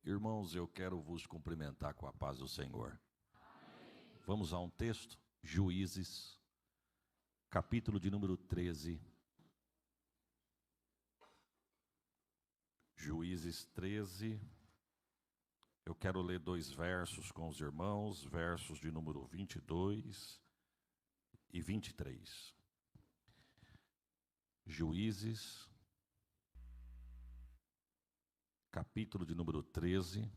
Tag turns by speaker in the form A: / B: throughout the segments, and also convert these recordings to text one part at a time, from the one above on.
A: Irmãos, eu quero vos cumprimentar com a paz do Senhor. Amém. Vamos a um texto, Juízes, capítulo de número 13. Juízes 13. Eu quero ler 2 versos com os irmãos, versos de número 22 e 23. Juízes, capítulo de número 13,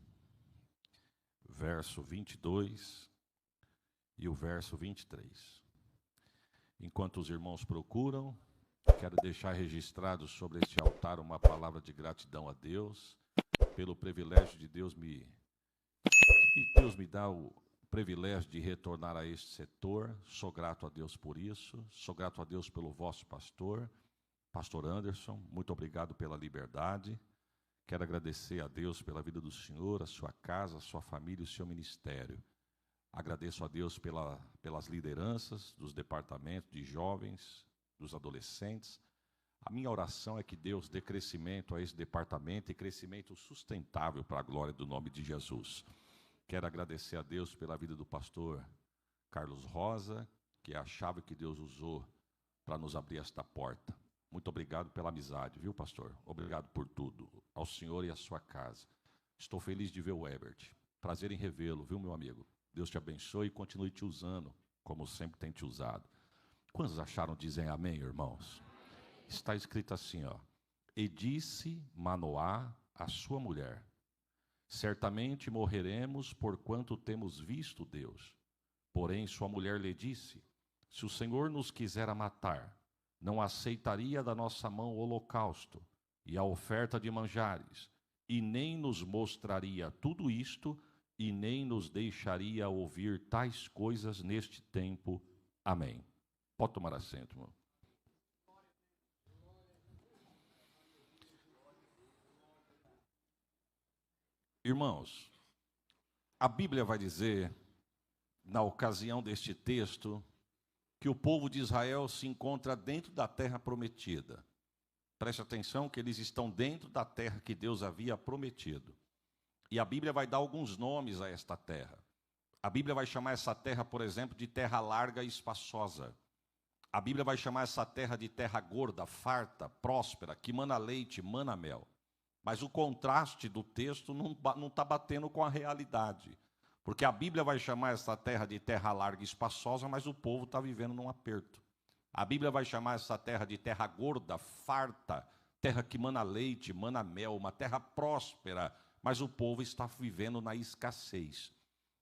A: verso 22 e o verso 23. Enquanto os irmãos procuram, quero deixar registrado sobre este altar uma palavra de gratidão a Deus, pelo privilégio de Deus me dá o privilégio de retornar a este setor. Sou grato a Deus por isso, sou grato a Deus pelo vosso pastor Anderson, muito obrigado pela liberdade. Quero agradecer a Deus pela vida do senhor, a sua casa, a sua família e o seu ministério. Agradeço a Deus pelas lideranças dos departamentos de jovens, dos adolescentes. A minha oração é que Deus dê crescimento a esse departamento e crescimento sustentável para a glória do nome de Jesus. Quero agradecer a Deus pela vida do pastor Carlos Rosa, que é a chave que Deus usou para nos abrir esta porta. Muito obrigado pela amizade, viu, pastor? Obrigado por tudo, ao senhor e à sua casa. Estou feliz de ver o Ebert. Prazer em revê-lo, viu, meu amigo? Deus te abençoe e continue te usando, como sempre tem te usado. Quantos acharam? Dizem amém, irmãos? Está escrito assim, ó. E disse Manoá à sua mulher: certamente morreremos, porquanto temos visto Deus. Porém, sua mulher lhe disse: se o Senhor nos quisera matar, não aceitaria da nossa mão o holocausto e a oferta de manjares, e nem nos mostraria tudo isto, e nem nos deixaria ouvir tais coisas neste tempo. Amém. Pode tomar assento, irmão. Irmãos, a Bíblia vai dizer, na ocasião deste texto, que o povo de Israel se encontra dentro da terra prometida. Preste atenção que eles estão dentro da terra que Deus havia prometido. E a Bíblia vai dar alguns nomes a esta terra. A Bíblia vai chamar essa terra, por exemplo, de terra larga e espaçosa. A Bíblia vai chamar essa terra de terra gorda, farta, próspera, que mana leite, mana mel. Mas o contraste do texto não está batendo com a realidade. Porque a Bíblia vai chamar essa terra de terra larga e espaçosa, mas o povo está vivendo num aperto. A Bíblia vai chamar essa terra de terra gorda, farta, terra que mana leite, mana mel, uma terra próspera, mas o povo está vivendo na escassez.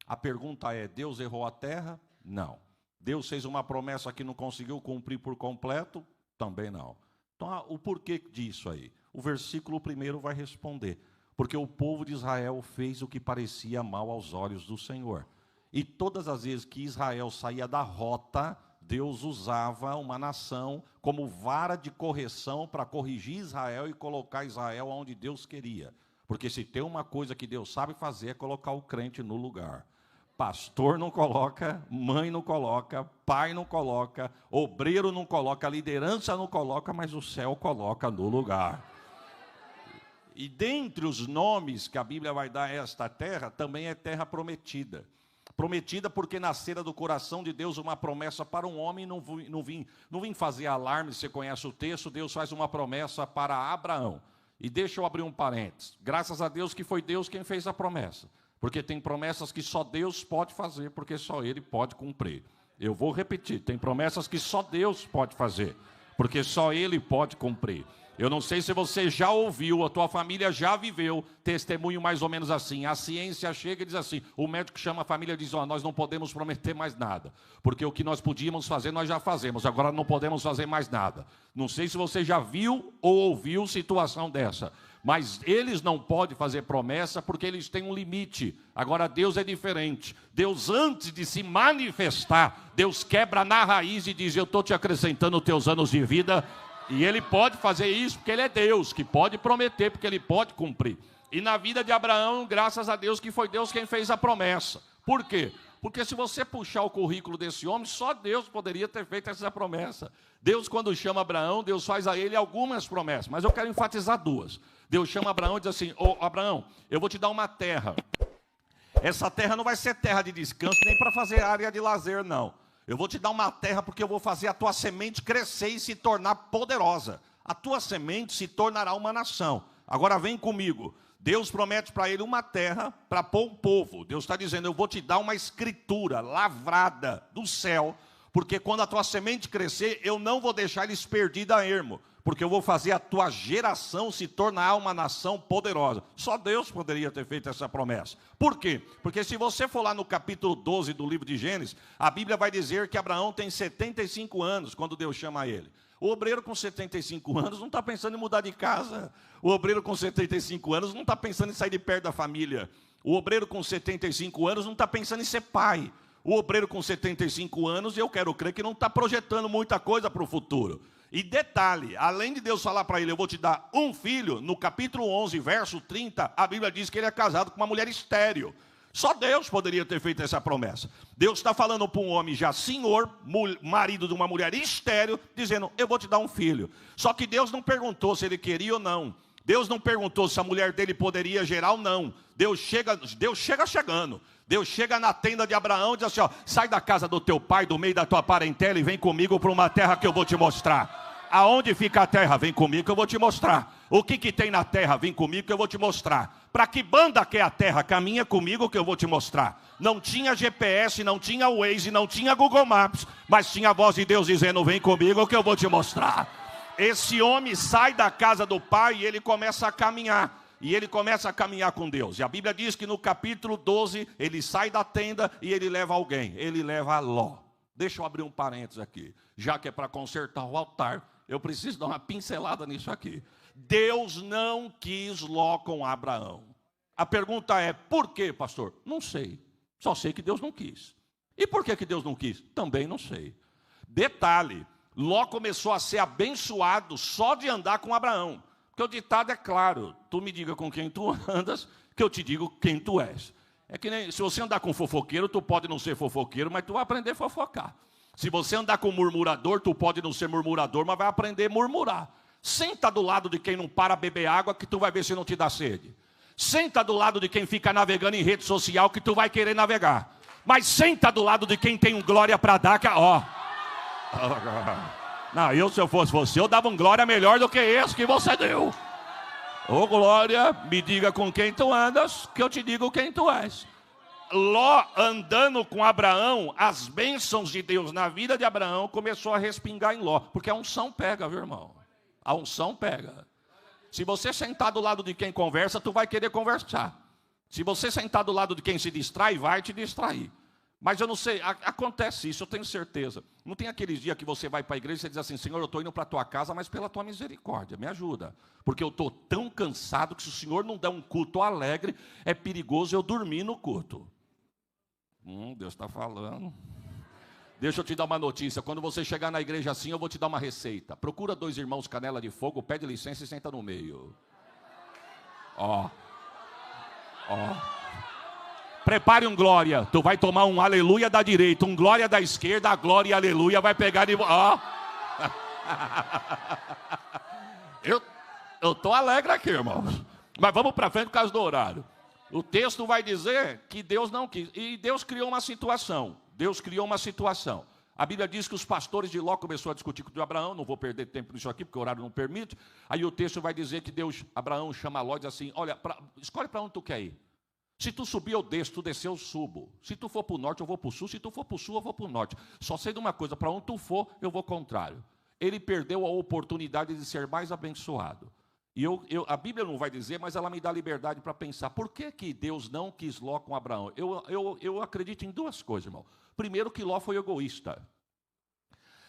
A: A pergunta é: Deus errou a terra? Não. Deus fez uma promessa que não conseguiu cumprir por completo? Também não. Então, o porquê disso aí? O versículo 1 vai responder. Porque o povo de Israel fez o que parecia mal aos olhos do Senhor. E todas as vezes que Israel saía da rota, Deus usava uma nação como vara de correção para corrigir Israel e colocar Israel onde Deus queria. Porque se tem uma coisa que Deus sabe fazer é colocar o crente no lugar. Pastor não coloca, mãe não coloca, pai não coloca, obreiro não coloca, liderança não coloca, mas o céu coloca no lugar. E dentre os nomes que a Bíblia vai dar a esta terra, também é terra prometida. Prometida porque nascera do coração de Deus uma promessa para um homem. Não vim fazer alarme, você conhece o texto. Deus faz uma promessa para Abraão. E deixa eu abrir um parênteses. Graças a Deus que foi Deus quem fez a promessa. Porque tem promessas que só Deus pode fazer, porque só Ele pode cumprir. Eu vou repetir, tem promessas que só Deus pode fazer, porque só Ele pode cumprir. Eu não sei se você já ouviu, a tua família já viveu testemunho mais ou menos assim. A ciência chega e diz assim, o médico chama a família e diz, nós não podemos prometer mais nada, porque o que nós podíamos fazer, nós já fazemos, agora não podemos fazer mais nada. Não sei se você já viu ou ouviu situação dessa, mas eles não podem fazer promessa porque eles têm um limite. Agora Deus é diferente. Deus, antes de se manifestar, Deus quebra na raiz e diz, eu estou te acrescentando os teus anos de vida. E Ele pode fazer isso porque Ele é Deus, que pode prometer, porque Ele pode cumprir. E na vida de Abraão, graças a Deus, que foi Deus quem fez a promessa. Por quê? Porque se você puxar o currículo desse homem, só Deus poderia ter feito essa promessa. Deus, quando chama Abraão, Deus faz a ele algumas promessas, mas eu quero enfatizar duas. Deus chama Abraão e diz assim: ô Abraão, eu vou te dar uma terra. Essa terra não vai ser terra de descanso, nem para fazer área de lazer, não. Eu vou te dar uma terra porque eu vou fazer a tua semente crescer e se tornar poderosa. A tua semente se tornará uma nação. Agora vem comigo. Deus promete para ele uma terra para pôr um povo. Deus está dizendo: eu vou te dar uma escritura lavrada do céu, porque quando a tua semente crescer, eu não vou deixar eles perdidos a ermo, porque eu vou fazer a tua geração se tornar uma nação poderosa. Só Deus poderia ter feito essa promessa. Por quê? Porque se você for lá no capítulo 12 do livro de Gênesis, a Bíblia vai dizer que Abraão tem 75 anos quando Deus chama ele. O obreiro com 75 anos não está pensando em mudar de casa. O obreiro com 75 anos não está pensando em sair de perto da família. O obreiro com 75 anos não está pensando em ser pai. O obreiro com 75 anos, eu quero crer que não está projetando muita coisa para o futuro. E detalhe, além de Deus falar para ele: eu vou te dar um filho, no capítulo 11, verso 30, a Bíblia diz que ele é casado com uma mulher estéril. Só Deus poderia ter feito essa promessa. Deus está falando para um homem já senhor, marido de uma mulher estéril, dizendo: eu vou te dar um filho. Só que Deus não perguntou se ele queria ou não. Deus não perguntou se a mulher dele poderia gerar ou não. Deus chega chegando. Deus chega na tenda de Abraão e diz assim: ó, sai da casa do teu pai, do meio da tua parentela, e vem comigo para uma terra que eu vou te mostrar. Aonde fica a terra? Vem comigo que eu vou te mostrar. O que tem na terra? Vem comigo que eu vou te mostrar. Para que banda que é a terra? Caminha comigo que eu vou te mostrar. Não tinha GPS, não tinha Waze, não tinha Google Maps, mas tinha a voz de Deus dizendo: vem comigo que eu vou te mostrar. Esse homem sai da casa do pai e ele começa a caminhar. E ele começa a caminhar com Deus. E a Bíblia diz que no capítulo 12, ele sai da tenda e ele leva alguém. Ele leva Ló. Deixa eu abrir um parênteses aqui. Já que é para consertar o altar, eu preciso dar uma pincelada nisso aqui. Deus não quis Ló com Abraão. A pergunta é: por quê, pastor? Não sei. Só sei que Deus não quis. E por que Deus não quis? Também não sei. Detalhe: Ló começou a ser abençoado só de andar com Abraão. Porque o ditado é claro: tu me diga com quem tu andas, que eu te digo quem tu és. É que nem, se você andar com fofoqueiro, tu pode não ser fofoqueiro, mas tu vai aprender a fofocar. Se você andar com murmurador, tu pode não ser murmurador, mas vai aprender a murmurar. Senta do lado de quem não para beber água, que tu vai ver se não te dá sede. Senta do lado de quem fica navegando em rede social, que tu vai querer navegar. Mas senta do lado de quem tem um glória para dar, que ó. Não, se eu fosse você, eu dava um glória melhor do que esse que você deu. Ô glória, me diga com quem tu andas, que eu te digo quem tu és. Ló andando com Abraão, as bênçãos de Deus na vida de Abraão começou a respingar em Ló. Porque a unção pega, viu, irmão? A unção pega. Se você sentar do lado de quem conversa, tu vai querer conversar. Se você sentar do lado de quem se distrai, vai te distrair. Mas eu não sei, acontece isso, eu tenho certeza. Não tem aqueles dias que você vai para a igreja e você diz assim: Senhor, eu estou indo para a tua casa, mas pela tua misericórdia, me ajuda. Porque eu estou tão cansado que se o Senhor não der um culto alegre, é perigoso eu dormir no culto. Deus está falando. Deixa eu te dar uma notícia: quando você chegar na igreja assim, eu vou te dar uma receita. Procura 2 irmãos canela de fogo, pede licença e senta no meio. Ó. Prepare um glória. Tu vai tomar um aleluia da direita, um glória da esquerda, a glória e aleluia vai pegar de... Ó. Eu tô alegre aqui, irmãos. Mas vamos para frente por causa do horário. O texto vai dizer que Deus não quis. E Deus criou uma situação. A Bíblia diz que os pastores de Ló começaram a discutir com Abraão. Não vou perder tempo nisso aqui, porque o horário não permite. Aí o texto vai dizer que Abraão chama Ló e diz assim: olha, escolhe para onde tu quer ir. Se tu subir, eu desço. Tu descer, eu subo. Se tu for para o norte, eu vou para o sul. Se tu for para o sul, eu vou para o norte. Só sei de uma coisa: para onde tu for, eu vou contrário. Ele perdeu a oportunidade de ser mais abençoado. E a Bíblia não vai dizer, mas ela me dá liberdade para pensar. Por que Deus não quis Ló com Abraão? Eu acredito em 2 coisas, irmão. Primeiro, que Ló foi egoísta.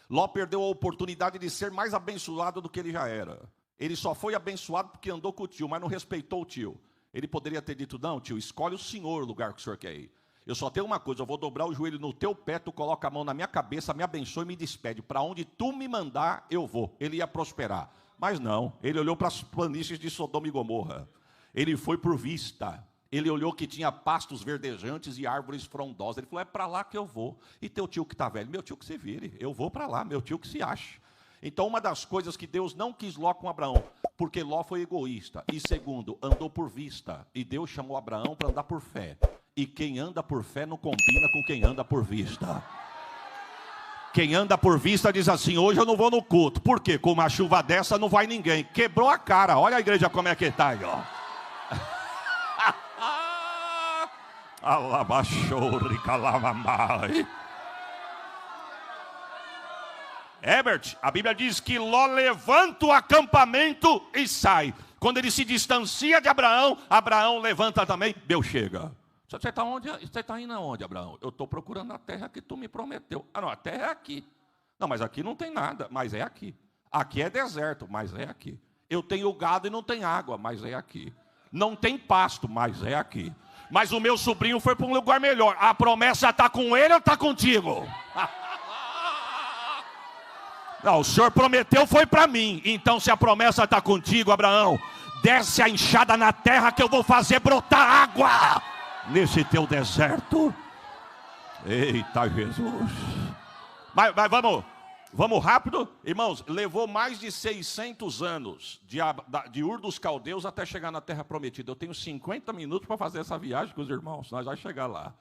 A: Ló perdeu a oportunidade de ser mais abençoado do que ele já era. Ele só foi abençoado porque andou com o tio, mas não respeitou o tio. Ele poderia ter dito: não, tio, escolhe o senhor o lugar que o senhor quer ir. Eu só tenho uma coisa: eu vou dobrar o joelho no teu pé, tu coloca a mão na minha cabeça, me abençoe e me despede. Para onde tu me mandar, eu vou. Ele ia prosperar. Mas não, ele olhou para as planícies de Sodoma e Gomorra. Ele foi por vista. Ele olhou que tinha pastos verdejantes e árvores frondosas. Ele falou: é para lá que eu vou. E teu tio que está velho? Meu tio que se vire. Eu vou para lá, meu tio que se ache. Então, uma das coisas que Deus não quis Ló com Abraão, porque Ló foi egoísta. E segundo, andou por vista. E Deus chamou Abraão para andar por fé. E quem anda por fé não combina com quem anda por vista. Quem anda por vista diz assim: hoje eu não vou no culto. Por quê? Com uma chuva dessa não vai ninguém. Quebrou a cara. Olha a igreja como é que está aí, ó. Herbert, a Bíblia diz que Ló levanta o acampamento e sai. Quando ele se distancia de Abraão, Abraão levanta também. Deus chega. Você está onde? Você está indo aonde, Abraão? Eu estou procurando a terra que tu me prometeu. Ah, não, a terra é aqui. Não, mas aqui não tem nada, mas é aqui. Aqui é deserto, mas é aqui. Eu tenho gado e não tem água, mas é aqui. Não tem pasto, mas é aqui. Mas o meu sobrinho foi para um lugar melhor. A promessa está com ele ou está contigo? Não, o Senhor prometeu, foi para mim. Então, se a promessa está contigo, Abraão, desce a enxada na terra que eu vou fazer brotar água nesse teu deserto. Eita Jesus. Mas vamos rápido. Irmãos, levou mais de 600 anos de Ur dos Caldeus até chegar na terra prometida. Eu tenho 50 minutos para fazer essa viagem com os irmãos. Nós vamos chegar lá.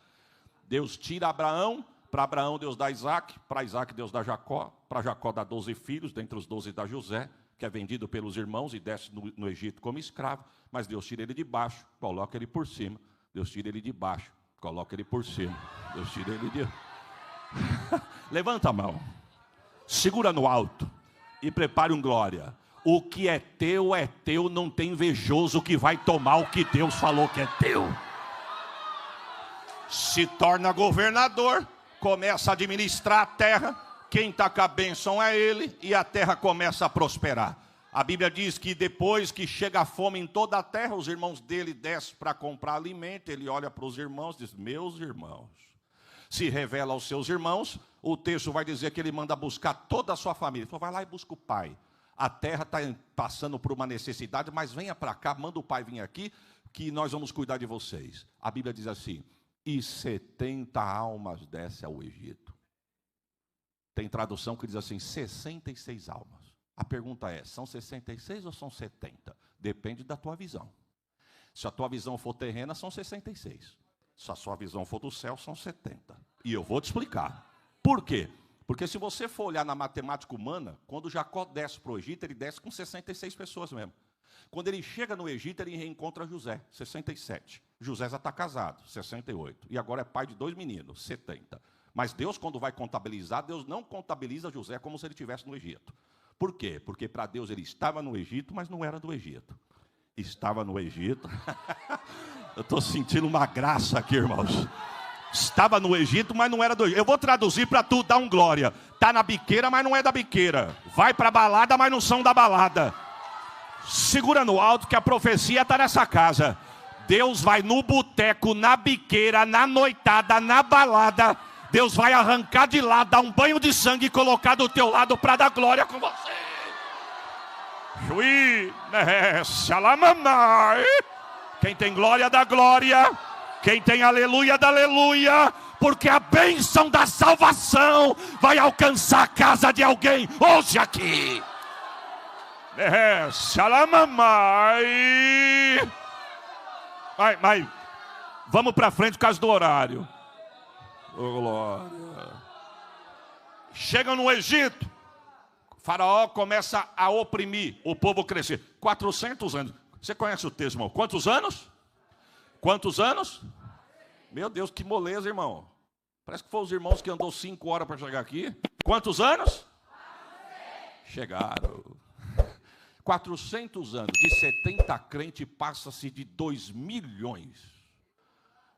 A: Deus tira Abraão. Para Abraão Deus dá Isaac. Para Isaac Deus dá Jacó. Para Jacó dá 12 filhos. Dentre os 12 dá José, que é vendido pelos irmãos e desce no Egito como escravo. Mas Deus tira ele de baixo, coloca ele por cima. Deus tira ele de baixo, coloca ele por cima. Deus tira ele de... Levanta a mão, segura no alto e prepare um glória. O que é teu, não tem invejoso que vai tomar o que Deus falou que é teu. Se torna governador, começa a administrar a terra. Quem está com a bênção é ele e a terra começa a prosperar. A Bíblia diz que depois que chega a fome em toda a terra, os irmãos dele descem para comprar alimento. Ele olha para os irmãos e diz: meus irmãos. Se revela aos seus irmãos. O texto vai dizer que ele manda buscar toda a sua família. Ele falou: vai lá e busca o pai. A terra está passando por uma necessidade, mas venha para cá, manda o pai vir aqui, que nós vamos cuidar de vocês. A Bíblia diz assim: e 70 almas descem ao Egito. Tem tradução que diz assim: 66 almas. A pergunta é: são 66 ou são 70? Depende da tua visão. Se a tua visão for terrena, são 66. Se a sua visão for do céu, são 70. E eu vou te explicar. Por quê? Porque se você for olhar na matemática humana, quando Jacó desce para o Egito, ele desce com 66 pessoas mesmo. Quando ele chega no Egito, ele reencontra José, 67. José já está casado, 68. E agora é pai de 2 meninos, 70. Mas Deus, quando vai contabilizar, Deus não contabiliza José como se ele estivesse no Egito. Por quê? Porque para Deus ele estava no Egito, mas não era do Egito. Estava no Egito. Eu estou sentindo uma graça aqui, irmãos. Estava no Egito, mas não era do Egito. Eu vou traduzir para tu dar um glória. Está na biqueira, mas não é da biqueira. Vai para a balada, mas não são da balada. Segura no alto que a profecia está nessa casa. Deus vai no boteco, na biqueira, na noitada, na balada. Deus vai arrancar de lá, dar um banho de sangue e colocar do teu lado para dar glória com você. Juí, né, xalamamai. Quem tem glória, dá glória. Quem tem aleluia, dá aleluia. Porque a bênção da salvação vai alcançar a casa de alguém hoje aqui. Né, xalamamai. Mas vamos para frente por causa do horário. Oh, glória. Chegam no Egito. Faraó começa a oprimir o povo crescer. 400 anos. Você conhece o texto, irmão? Quantos anos? Quantos anos? Meu Deus, que moleza, irmão. Parece que foi os irmãos que andou 5 horas para chegar aqui. Quantos anos? Chegaram. 400 anos. De 70 crentes passa-se de 2 milhões.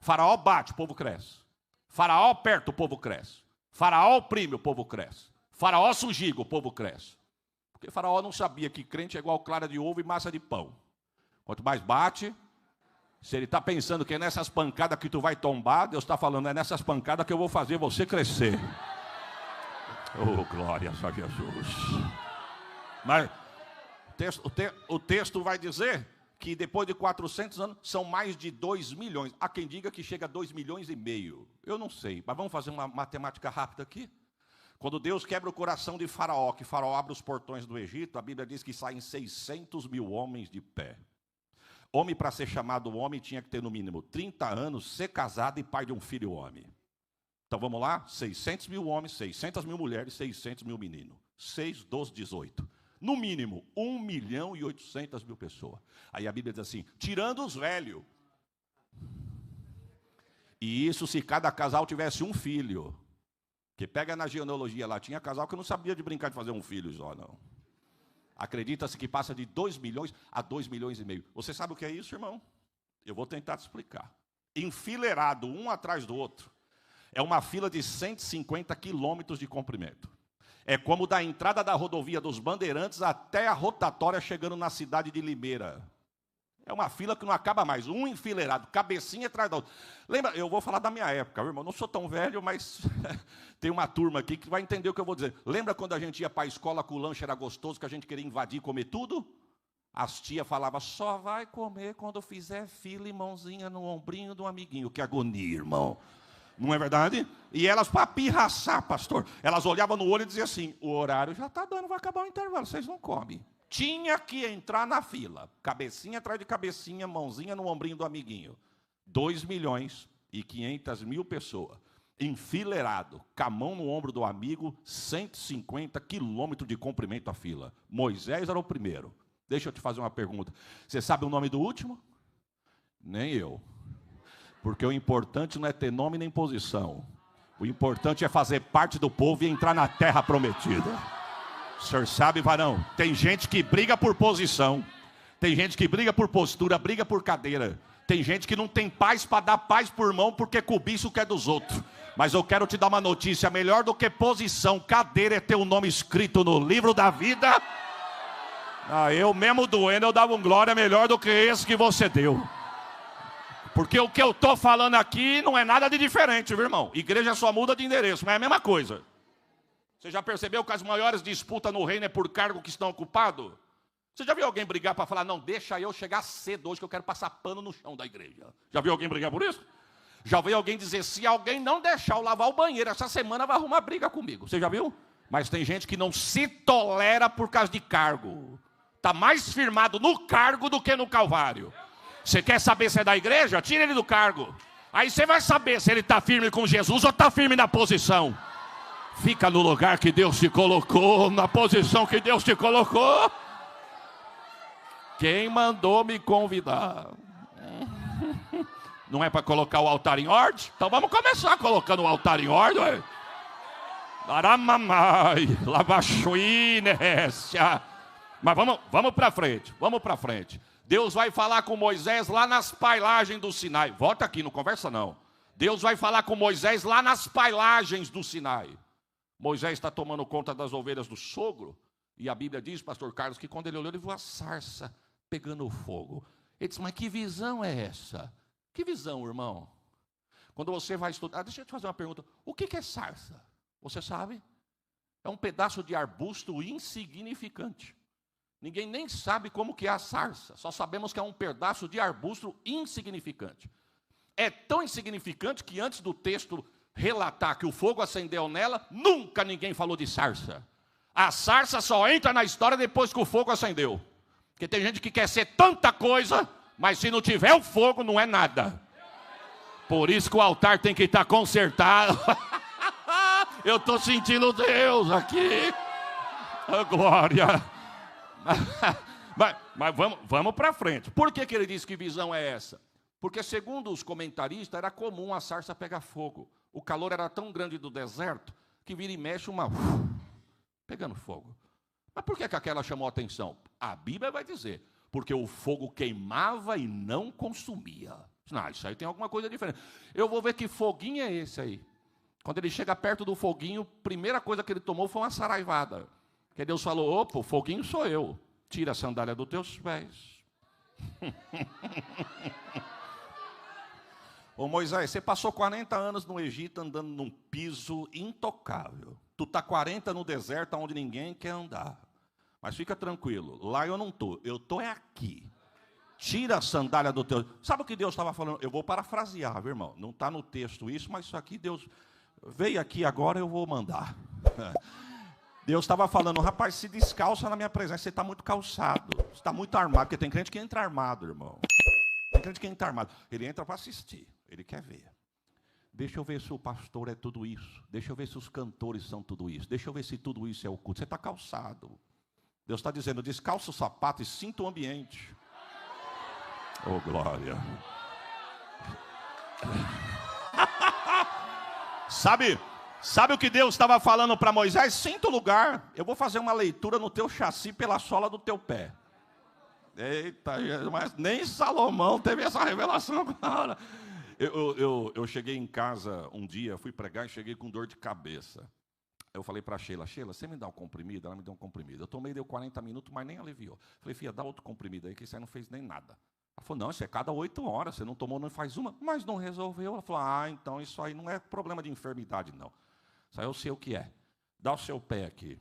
A: Faraó bate, o povo cresce. Faraó aperta, o povo cresce. Faraó oprime, o povo cresce. Faraó sujiga, o povo cresce. Porque Faraó não sabia que crente é igual clara de ovo e massa de pão. Quanto mais bate, se ele está pensando que é nessas pancadas que tu vai tombar, Deus está falando: é nessas pancadas que eu vou fazer você crescer. Oh, glória a Jesus. Mas o texto vai dizer que depois de 400 anos, são mais de 2 milhões. Há quem diga que chega a 2 milhões e meio. Eu não sei, mas vamos fazer uma matemática rápida aqui. Quando Deus quebra o coração de Faraó, que Faraó abre os portões do Egito, a Bíblia diz que saem 600 mil homens de pé. Homem, para ser chamado homem, tinha que ter no mínimo 30 anos, ser casado e pai de um filho homem. Então vamos lá, 600 mil homens, 600 mil mulheres, 600 mil meninos. 6, 12, 18. No mínimo, 1.800.000 pessoas. Aí a Bíblia diz assim, tirando os velhos. E isso se cada casal tivesse um filho. Que pega na genealogia lá, tinha casal que não sabia de brincar de fazer um filho só, não. Acredita-se que passa de 2 milhões a 2 milhões e meio. Você sabe o que é isso, irmão? Eu vou tentar te explicar. Enfileirado, um atrás do outro. É uma fila de 150 quilômetros de comprimento. É como da entrada da rodovia dos Bandeirantes até a rotatória chegando na cidade de Limeira. É uma fila que não acaba mais, um enfileirado, cabecinha atrás da outra. Lembra, eu vou falar da minha época, irmão, não sou tão velho, mas tem uma turma aqui que vai entender o que eu vou dizer. Lembra quando a gente ia para a escola com o lanche era gostoso, que a gente queria invadir e comer tudo? As tias falavam, só vai comer quando fizer fila e mãozinha no ombrinho do amiguinho. Que agonia, irmão. Não é verdade? E elas, para pirraçar, pastor, elas olhavam no olho e diziam assim, o horário já está dando, vai acabar o intervalo, vocês não comem. Tinha que entrar na fila, cabecinha atrás de cabecinha, mãozinha no ombrinho do amiguinho. 2.500.000 pessoas, enfileirado, com a mão no ombro do amigo, 150 quilômetros de comprimento a fila. Moisés era o primeiro. Deixa eu te fazer uma pergunta. Você sabe o nome do último? Nem eu. Porque o importante não é ter nome nem posição. O importante é fazer parte do povo e entrar na terra prometida. O senhor sabe, varão, tem gente que briga por posição, tem gente que briga por postura, briga por cadeira, tem gente que não tem paz para dar paz por irmão porque cobiça o que é dos outros. Mas eu quero te dar uma notícia, melhor do que posição, cadeira é ter o nome escrito no livro da vida. Eu mesmo doendo, eu dava um glória melhor do que esse que você deu. Porque o que eu estou falando aqui não é nada de diferente, viu, irmão? Igreja só muda de endereço, mas é a mesma coisa. Você já percebeu que as maiores disputas no reino é por cargo que estão ocupados? Você já viu alguém brigar para falar, não, deixa eu chegar cedo hoje que eu quero passar pano no chão da igreja? Já viu alguém brigar por isso? Já viu alguém dizer, se alguém não deixar eu lavar o banheiro essa semana vai arrumar briga comigo? Você já viu? Mas tem gente que não se tolera por causa de cargo. Está mais firmado no cargo do que no Calvário. Você quer saber se é da igreja? Tira ele do cargo. Aí você vai saber se ele está firme com Jesus ou está firme na posição. Fica no lugar que Deus te colocou, na posição que Deus te colocou. Quem mandou me convidar? Não é para colocar o altar em ordem? Então vamos começar colocando o altar em ordem. Aramamai, lavachuinécia. Mas vamos para frente, vamos para frente. Deus vai falar com Moisés lá nas pailagens do Sinai. Volta aqui, não conversa não. Deus vai falar com Moisés lá nas pailagens do Sinai. Moisés está tomando conta das ovelhas do sogro. E a Bíblia diz, pastor Carlos, que quando ele olhou, ele viu a sarça pegando fogo. Ele disse, mas que visão é essa? Que visão, irmão? Quando você vai estudar, deixa eu te fazer uma pergunta. O que é sarça? Você sabe? É um pedaço de arbusto insignificante. Ninguém nem sabe como que é a sarça. Só sabemos que é um pedaço de arbusto insignificante. É tão insignificante que antes do texto relatar que o fogo acendeu nela, nunca ninguém falou de sarça. A sarça só entra na história depois que o fogo acendeu. Porque tem gente que quer ser tanta coisa, mas se não tiver o fogo, não é nada. Por isso que o altar tem que estar consertado. Eu estou sentindo Deus aqui. Oh, glória. Mas vamos para frente. Por que ele disse que visão é essa? Porque segundo os comentaristas, era comum a sarça pegar fogo. O calor era tão grande do deserto, que vira e mexe pegando fogo. Mas por que aquela chamou a atenção? A Bíblia vai dizer, porque o fogo queimava e não consumia. Não, isso aí tem alguma coisa diferente. Eu vou ver que foguinho é esse aí. Quando ele chega perto do foguinho, a primeira coisa que ele tomou foi uma saraivada. Porque Deus falou, opa, o foguinho sou eu. Tira a sandália dos teus pés. Ô Moisés, você passou 40 anos no Egito andando num piso intocável. Tu está 40 no deserto onde ninguém quer andar. Mas fica tranquilo, lá eu não estou, eu estou aqui. Tira a sandália do teu... Sabe o que Deus estava falando? Eu vou parafrasear, viu, irmão? Não está no texto isso, mas isso aqui Deus... Veio aqui agora, eu vou mandar. Deus estava falando, rapaz, se descalça na minha presença, você está muito calçado, você está muito armado, porque tem crente que entra armado, irmão. Tem crente que entra armado. Ele entra para assistir, ele quer ver. Deixa eu ver se o pastor é tudo isso. Deixa eu ver se os cantores são tudo isso. Deixa eu ver se tudo isso é o culto. Você está calçado. Deus está dizendo, descalça o sapato e sinta o ambiente. Oh, glória. Sabe o que Deus estava falando para Moisés? Sinta o lugar. Eu vou fazer uma leitura no teu chassi pela sola do teu pé. Eita, mas nem Salomão teve essa revelação. Eu cheguei em casa um dia, fui pregar e cheguei com dor de cabeça. Eu falei para a Sheila, você me dá um comprimido? Ela me deu um comprimido. Eu tomei, deu 40 minutos, mas nem aliviou. Falei, filha, dá outro comprimido aí, que isso aí não fez nem nada. Ela falou, não, isso é cada 8 horas, você não tomou, não faz uma, mas não resolveu. Ela falou, então isso aí não é problema de enfermidade, não. Isso aí eu sei o que é. Dá o seu pé aqui.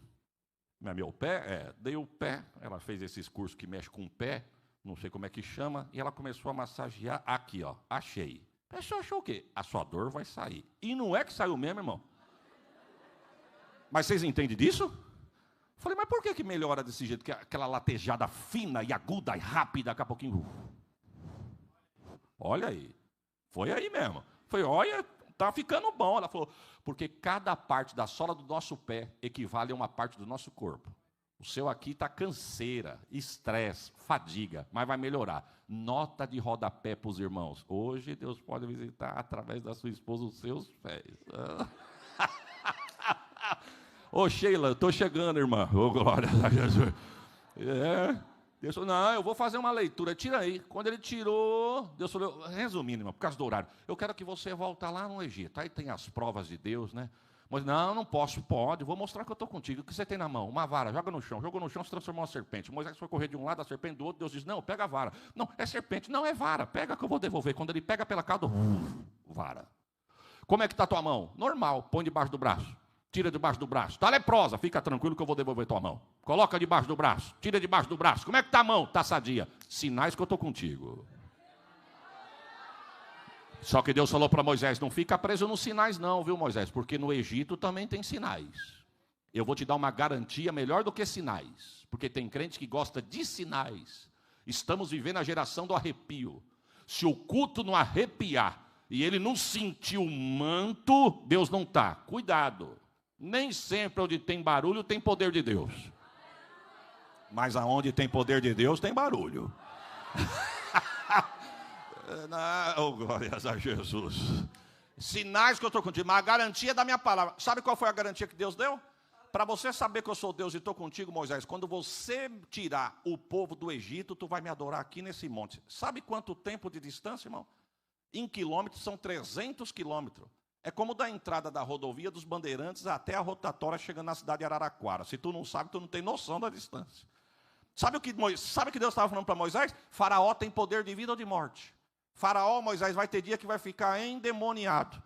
A: Não é meu pé? Dei o pé. Ela fez esses cursos que mexe com o pé, não sei como é que chama, e ela começou a massagear aqui, ó. Achei. A pessoa achou o quê? A sua dor vai sair. E não é que saiu mesmo, irmão. Mas vocês entendem disso? Falei, mas por que melhora desse jeito? Que aquela latejada fina e aguda e rápida, daqui a pouquinho. Olha aí. Foi aí mesmo. Falei, olha, tá ficando bom. Ela falou, porque cada parte da sola do nosso pé equivale a uma parte do nosso corpo. O seu aqui está canseira, estresse, fadiga, mas vai melhorar. Nota de rodapé para os irmãos. Hoje Deus pode visitar através da sua esposa os seus pés. Ô Sheila, eu estou chegando, irmã. Ô glória a Jesus. Deus falou, não, eu vou fazer uma leitura. Tira aí. Quando ele tirou, Deus falou, resumindo, irmão, por causa do horário, eu quero que você volte lá no Egito. Aí tem as provas de Deus, né? Mas não posso, pode, vou mostrar que eu estou contigo. O que você tem na mão? Uma vara, joga no chão. Jogou no chão, se transformou em uma serpente. Moisés foi correr de um lado, a serpente do outro. Deus diz, não, pega a vara. Não, é serpente, não, é vara. Pega que eu vou devolver. Quando ele pega pela cauda, vara. Como é que está a tua mão? Normal, põe debaixo do braço. Tira debaixo do braço. Está leprosa, fica tranquilo que eu vou devolver tua mão. Coloca debaixo do braço, tira debaixo do braço. Como é que está a mão? Está sadia. Sinais que eu estou contigo. Só que Deus falou para Moisés, não fica preso nos sinais não, viu Moisés? Porque no Egito também tem sinais. Eu vou te dar uma garantia melhor do que sinais. Porque tem crente que gosta de sinais. Estamos vivendo a geração do arrepio. Se o culto não arrepiar e ele não sentir o manto, Deus não está. Cuidado. Nem sempre onde tem barulho tem poder de Deus. Mas aonde tem poder de Deus tem barulho. Não, glórias a Jesus. Sinais que eu estou contigo, mas a garantia da minha palavra. Sabe qual foi a garantia que Deus deu? Para você saber que eu sou Deus e estou contigo, Moisés, quando você tirar o povo do Egito, tu vai me adorar aqui nesse monte. Sabe quanto tempo de distância, irmão? Em quilômetros, são 300 quilômetros. É como da entrada da rodovia dos Bandeirantes até a rotatória chegando na cidade de Araraquara. Se tu não sabe, tu não tem noção da distância. Sabe o que Deus estava falando para Moisés? Faraó tem poder de vida ou de morte. Faraó, Moisés, vai ter dia que vai ficar endemoniado.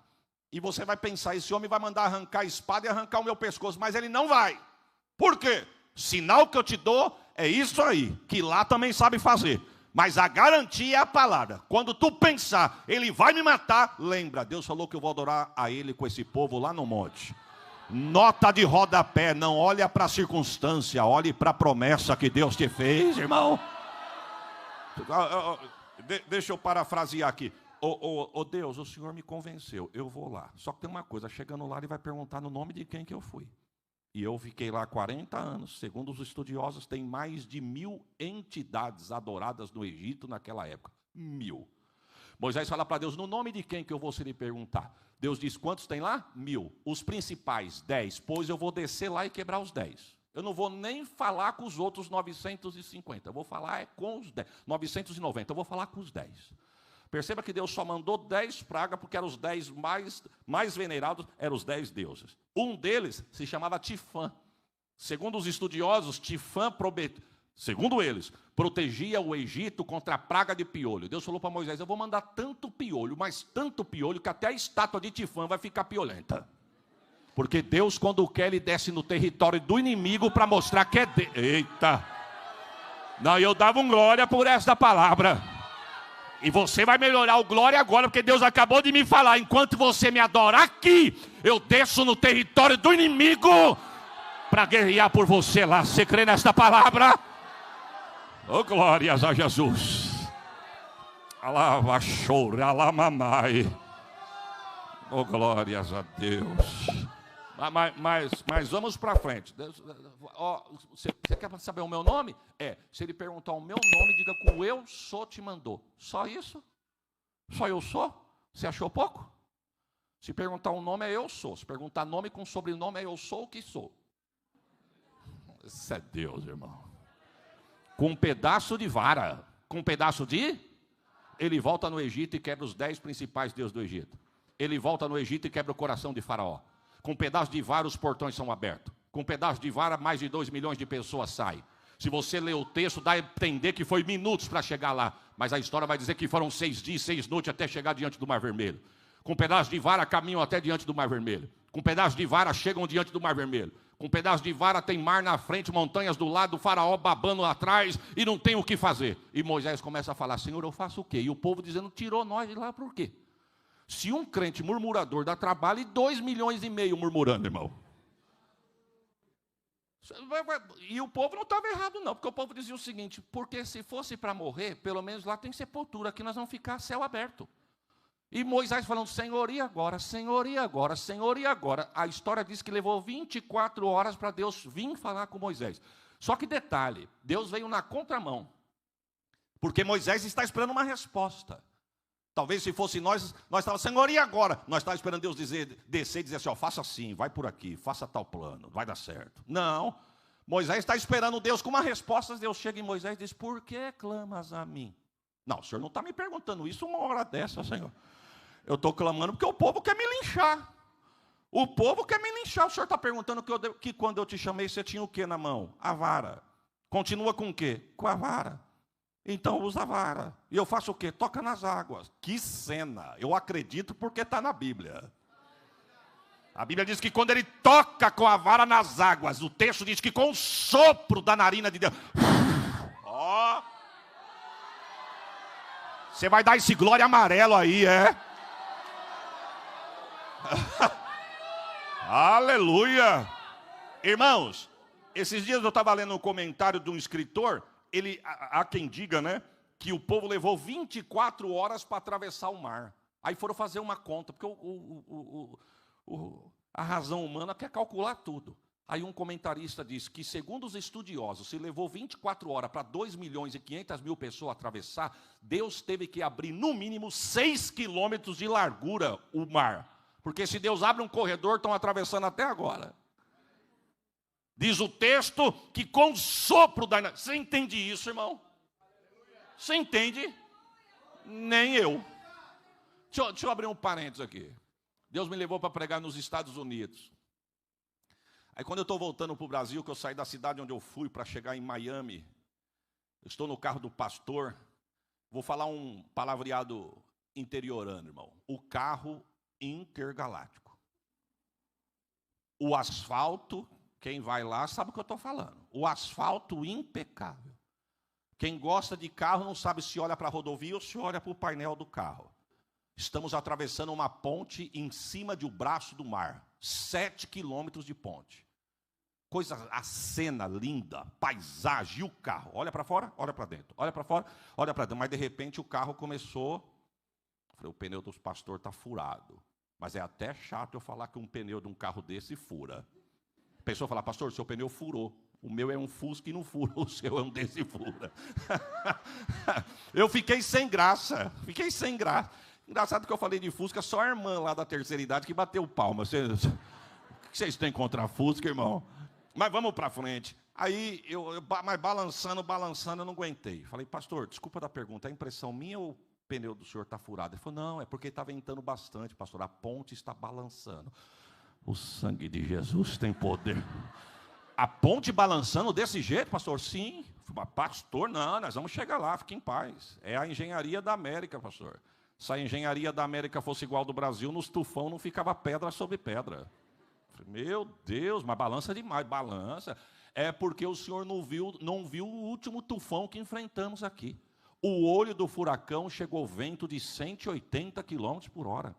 A: E você vai pensar, esse homem vai mandar arrancar a espada e arrancar o meu pescoço. Mas ele não vai. Por quê? Sinal que eu te dou é isso aí, que lá também sabe fazer. Mas a garantia é a palavra. Quando tu pensar, ele vai me matar, lembra, Deus falou que eu vou adorar a ele com esse povo lá no monte. Nota de rodapé, não olha para a circunstância, olhe para a promessa que Deus te fez, irmão. Deixa eu parafrasear aqui. Deus, o Senhor me convenceu, eu vou lá. Só que tem uma coisa, chegando lá ele vai perguntar no nome de quem que eu fui. E eu fiquei lá 40 anos. Segundo os estudiosos, tem mais de 1000 entidades adoradas no Egito naquela época. 1000. Moisés fala para Deus, no nome de quem que eu vou se lhe perguntar? Deus diz, quantos tem lá? 1000. Os principais, 10. Pois eu vou descer lá e quebrar os 10. Eu não vou nem falar com os outros 950. Eu vou falar com os 10. 990. Eu vou falar com os 10. Perceba que Deus só mandou 10 pragas, porque eram os 10 mais venerados, eram os 10 deuses. Um deles se chamava Tifã. Segundo os estudiosos, Tifã, segundo eles, protegia o Egito contra a praga de piolho. Deus falou para Moisés, eu vou mandar tanto piolho, mas tanto piolho, que até a estátua de Tifã vai ficar piolenta. Porque Deus, quando quer, ele desce no território do inimigo para mostrar que é Deus. Eita! Não, eu dava um glória por esta palavra. E você vai melhorar o glória agora, porque Deus acabou de me falar. Enquanto você me adorar aqui, eu desço no território do inimigo para guerrear por você lá. Você crê nesta palavra? Oh, glórias a Jesus. Alava chora, alamamai. Oh, glórias a Deus. Mas vamos para frente. Você quer saber o meu nome? Se ele perguntar o meu nome, diga que o eu sou te mandou. Só isso? Só eu sou? Você achou pouco? Se perguntar o nome, é eu sou. Se perguntar nome com sobrenome, é eu sou o que sou. Isso é Deus, irmão. Com um pedaço de vara. Com um pedaço de... Ele volta no Egito e quebra os 10 principais deuses do Egito. Ele volta no Egito e quebra o coração de Faraó. Com um pedaço de vara, os portões são abertos. Com um pedaço de vara, mais de 2 milhões de pessoas saem. Se você ler o texto, dá a entender que foi minutos para chegar lá. Mas a história vai dizer que foram 6 dias, 6 noites até chegar diante do Mar Vermelho. Com um pedaço de vara, caminham até diante do Mar Vermelho. Com um pedaço de vara, chegam diante do Mar Vermelho. Com um pedaço de vara, tem mar na frente, montanhas do lado, o faraó babando atrás e não tem o que fazer. E Moisés começa a falar, Senhor, eu faço o quê? E o povo dizendo, tirou nós de lá por quê? Se um crente murmurador dá trabalho, e 2,5 milhões murmurando, irmão. E o povo não estava errado não, porque o povo dizia o seguinte, porque se fosse para morrer, pelo menos lá tem sepultura, aqui nós vamos ficar céu aberto. E Moisés falando, Senhor, e agora? Senhor, e agora? Senhor, e agora? A história diz que levou 24 horas para Deus vir falar com Moisés. Só que detalhe, Deus veio na contramão, porque Moisés está esperando uma resposta. Talvez se fosse nós estávamos, Senhor, e agora? Nós estávamos esperando Deus descer e dizer assim, faça assim, vai por aqui, faça tal plano, vai dar certo. Não, Moisés está esperando Deus com uma resposta, Deus chega em Moisés e diz, por que clamas a mim? Não, o senhor não está me perguntando isso uma hora dessa, Senhor. Eu estou clamando porque o povo quer me linchar. O povo quer me linchar. O senhor está perguntando que quando eu te chamei, você tinha o que na mão? A vara. Continua com o quê? Com a vara. Então usa a vara. E eu faço o quê? Toca nas águas. Que cena! Eu acredito porque está na Bíblia. A Bíblia diz que quando ele toca com a vara nas águas, o texto diz que com o sopro da narina de Deus. Ó! Você vai dar esse glória amarelo aí, é? Aleluia! Irmãos, esses dias eu estava lendo um comentário de um escritor, há quem diga, né, que o povo levou 24 horas para atravessar o mar. Aí foram fazer uma conta, porque a razão humana quer calcular tudo. Aí um comentarista diz que, segundo os estudiosos, se levou 24 horas para 2.500.000 pessoas atravessar, Deus teve que abrir, no mínimo, 6 quilômetros de largura o mar. Porque se Deus abre um corredor, estão atravessando até agora. Diz o texto que com o sopro da... Você entende isso, irmão? Você entende? Nem eu. Deixa eu abrir um parênteses aqui. Deus me levou para pregar nos Estados Unidos. Aí quando eu estou voltando para o Brasil, que eu saí da cidade onde eu fui para chegar em Miami, eu estou no carro do pastor, vou falar um palavreado interiorano, irmão. O carro intergaláctico. O asfalto, quem vai lá sabe o que eu estou falando. O asfalto impecável. Quem gosta de carro não sabe se olha para a rodovia ou se olha para o painel do carro. Estamos atravessando uma ponte em cima de um braço do mar. 7 quilômetros de ponte. Coisa, a cena linda, paisagem, e o carro. Olha para fora, olha para dentro. Olha para fora, olha para dentro. Mas de repente o carro começou... Falei, o pneu do pastor está furado. Mas é até chato eu falar que um pneu de um carro desse fura. A pessoa fala, pastor, seu pneu furou. O meu é um Fusca e não fura, o seu é um desse fura. Eu fiquei sem graça, Engraçado que eu falei de Fusca, só a irmã lá da terceira idade que bateu palma. O que vocês têm contra a Fusca, irmão? Mas vamos para frente. Aí, mas balançando, eu não aguentei. Falei, pastor, desculpa da pergunta, é impressão minha ou o pneu do senhor está furado? Ele falou, não, é porque está ventando bastante, pastor, a ponte está balançando. O sangue de Jesus tem poder. A ponte balançando desse jeito, pastor? Sim. Pastor, não, nós vamos chegar lá, fique em paz. É a engenharia da América, pastor. Se a engenharia da América fosse igual ao do Brasil, nos tufão não ficava pedra sobre pedra. Meu Deus, mas balança demais, balança. É porque o senhor não viu o último tufão que enfrentamos aqui. O olho do furacão chegou vento de 180 quilômetros por hora.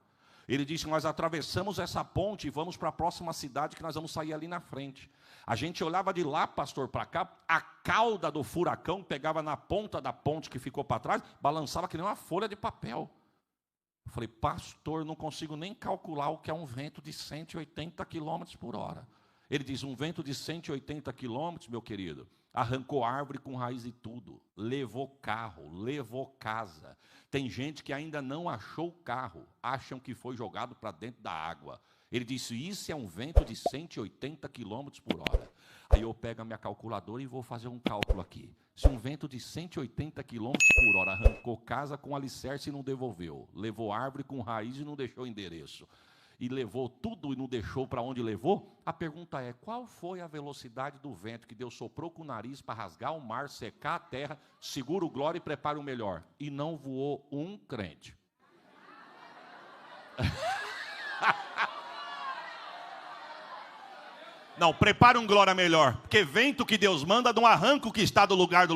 A: Ele disse, nós atravessamos essa ponte e vamos para a próxima cidade que nós vamos sair ali na frente. A gente olhava de lá, pastor, para cá, a cauda do furacão pegava na ponta da ponte que ficou para trás, balançava que nem uma folha de papel. Eu falei, pastor, não consigo nem calcular o que é um vento de 180 quilômetros por hora. Ele diz, um vento de 180 quilômetros, meu querido, arrancou árvore com raiz e tudo, levou carro, levou casa. Tem gente que ainda não achou o carro, acham que foi jogado para dentro da água. Ele disse, isso é um vento de 180 quilômetros por hora. Aí eu pego a minha calculadora e vou fazer um cálculo aqui. Se um vento de 180 quilômetros por hora arrancou casa com alicerce e não devolveu, levou árvore com raiz e não deixou endereço, e levou tudo e não deixou para onde levou, a pergunta é, qual foi a velocidade do vento que Deus soprou com o nariz para rasgar o mar, secar a terra, segura o glória e prepara o melhor? E não voou um crente. Não, prepara um glória melhor, porque vento que Deus manda não arranca o que está do lugar.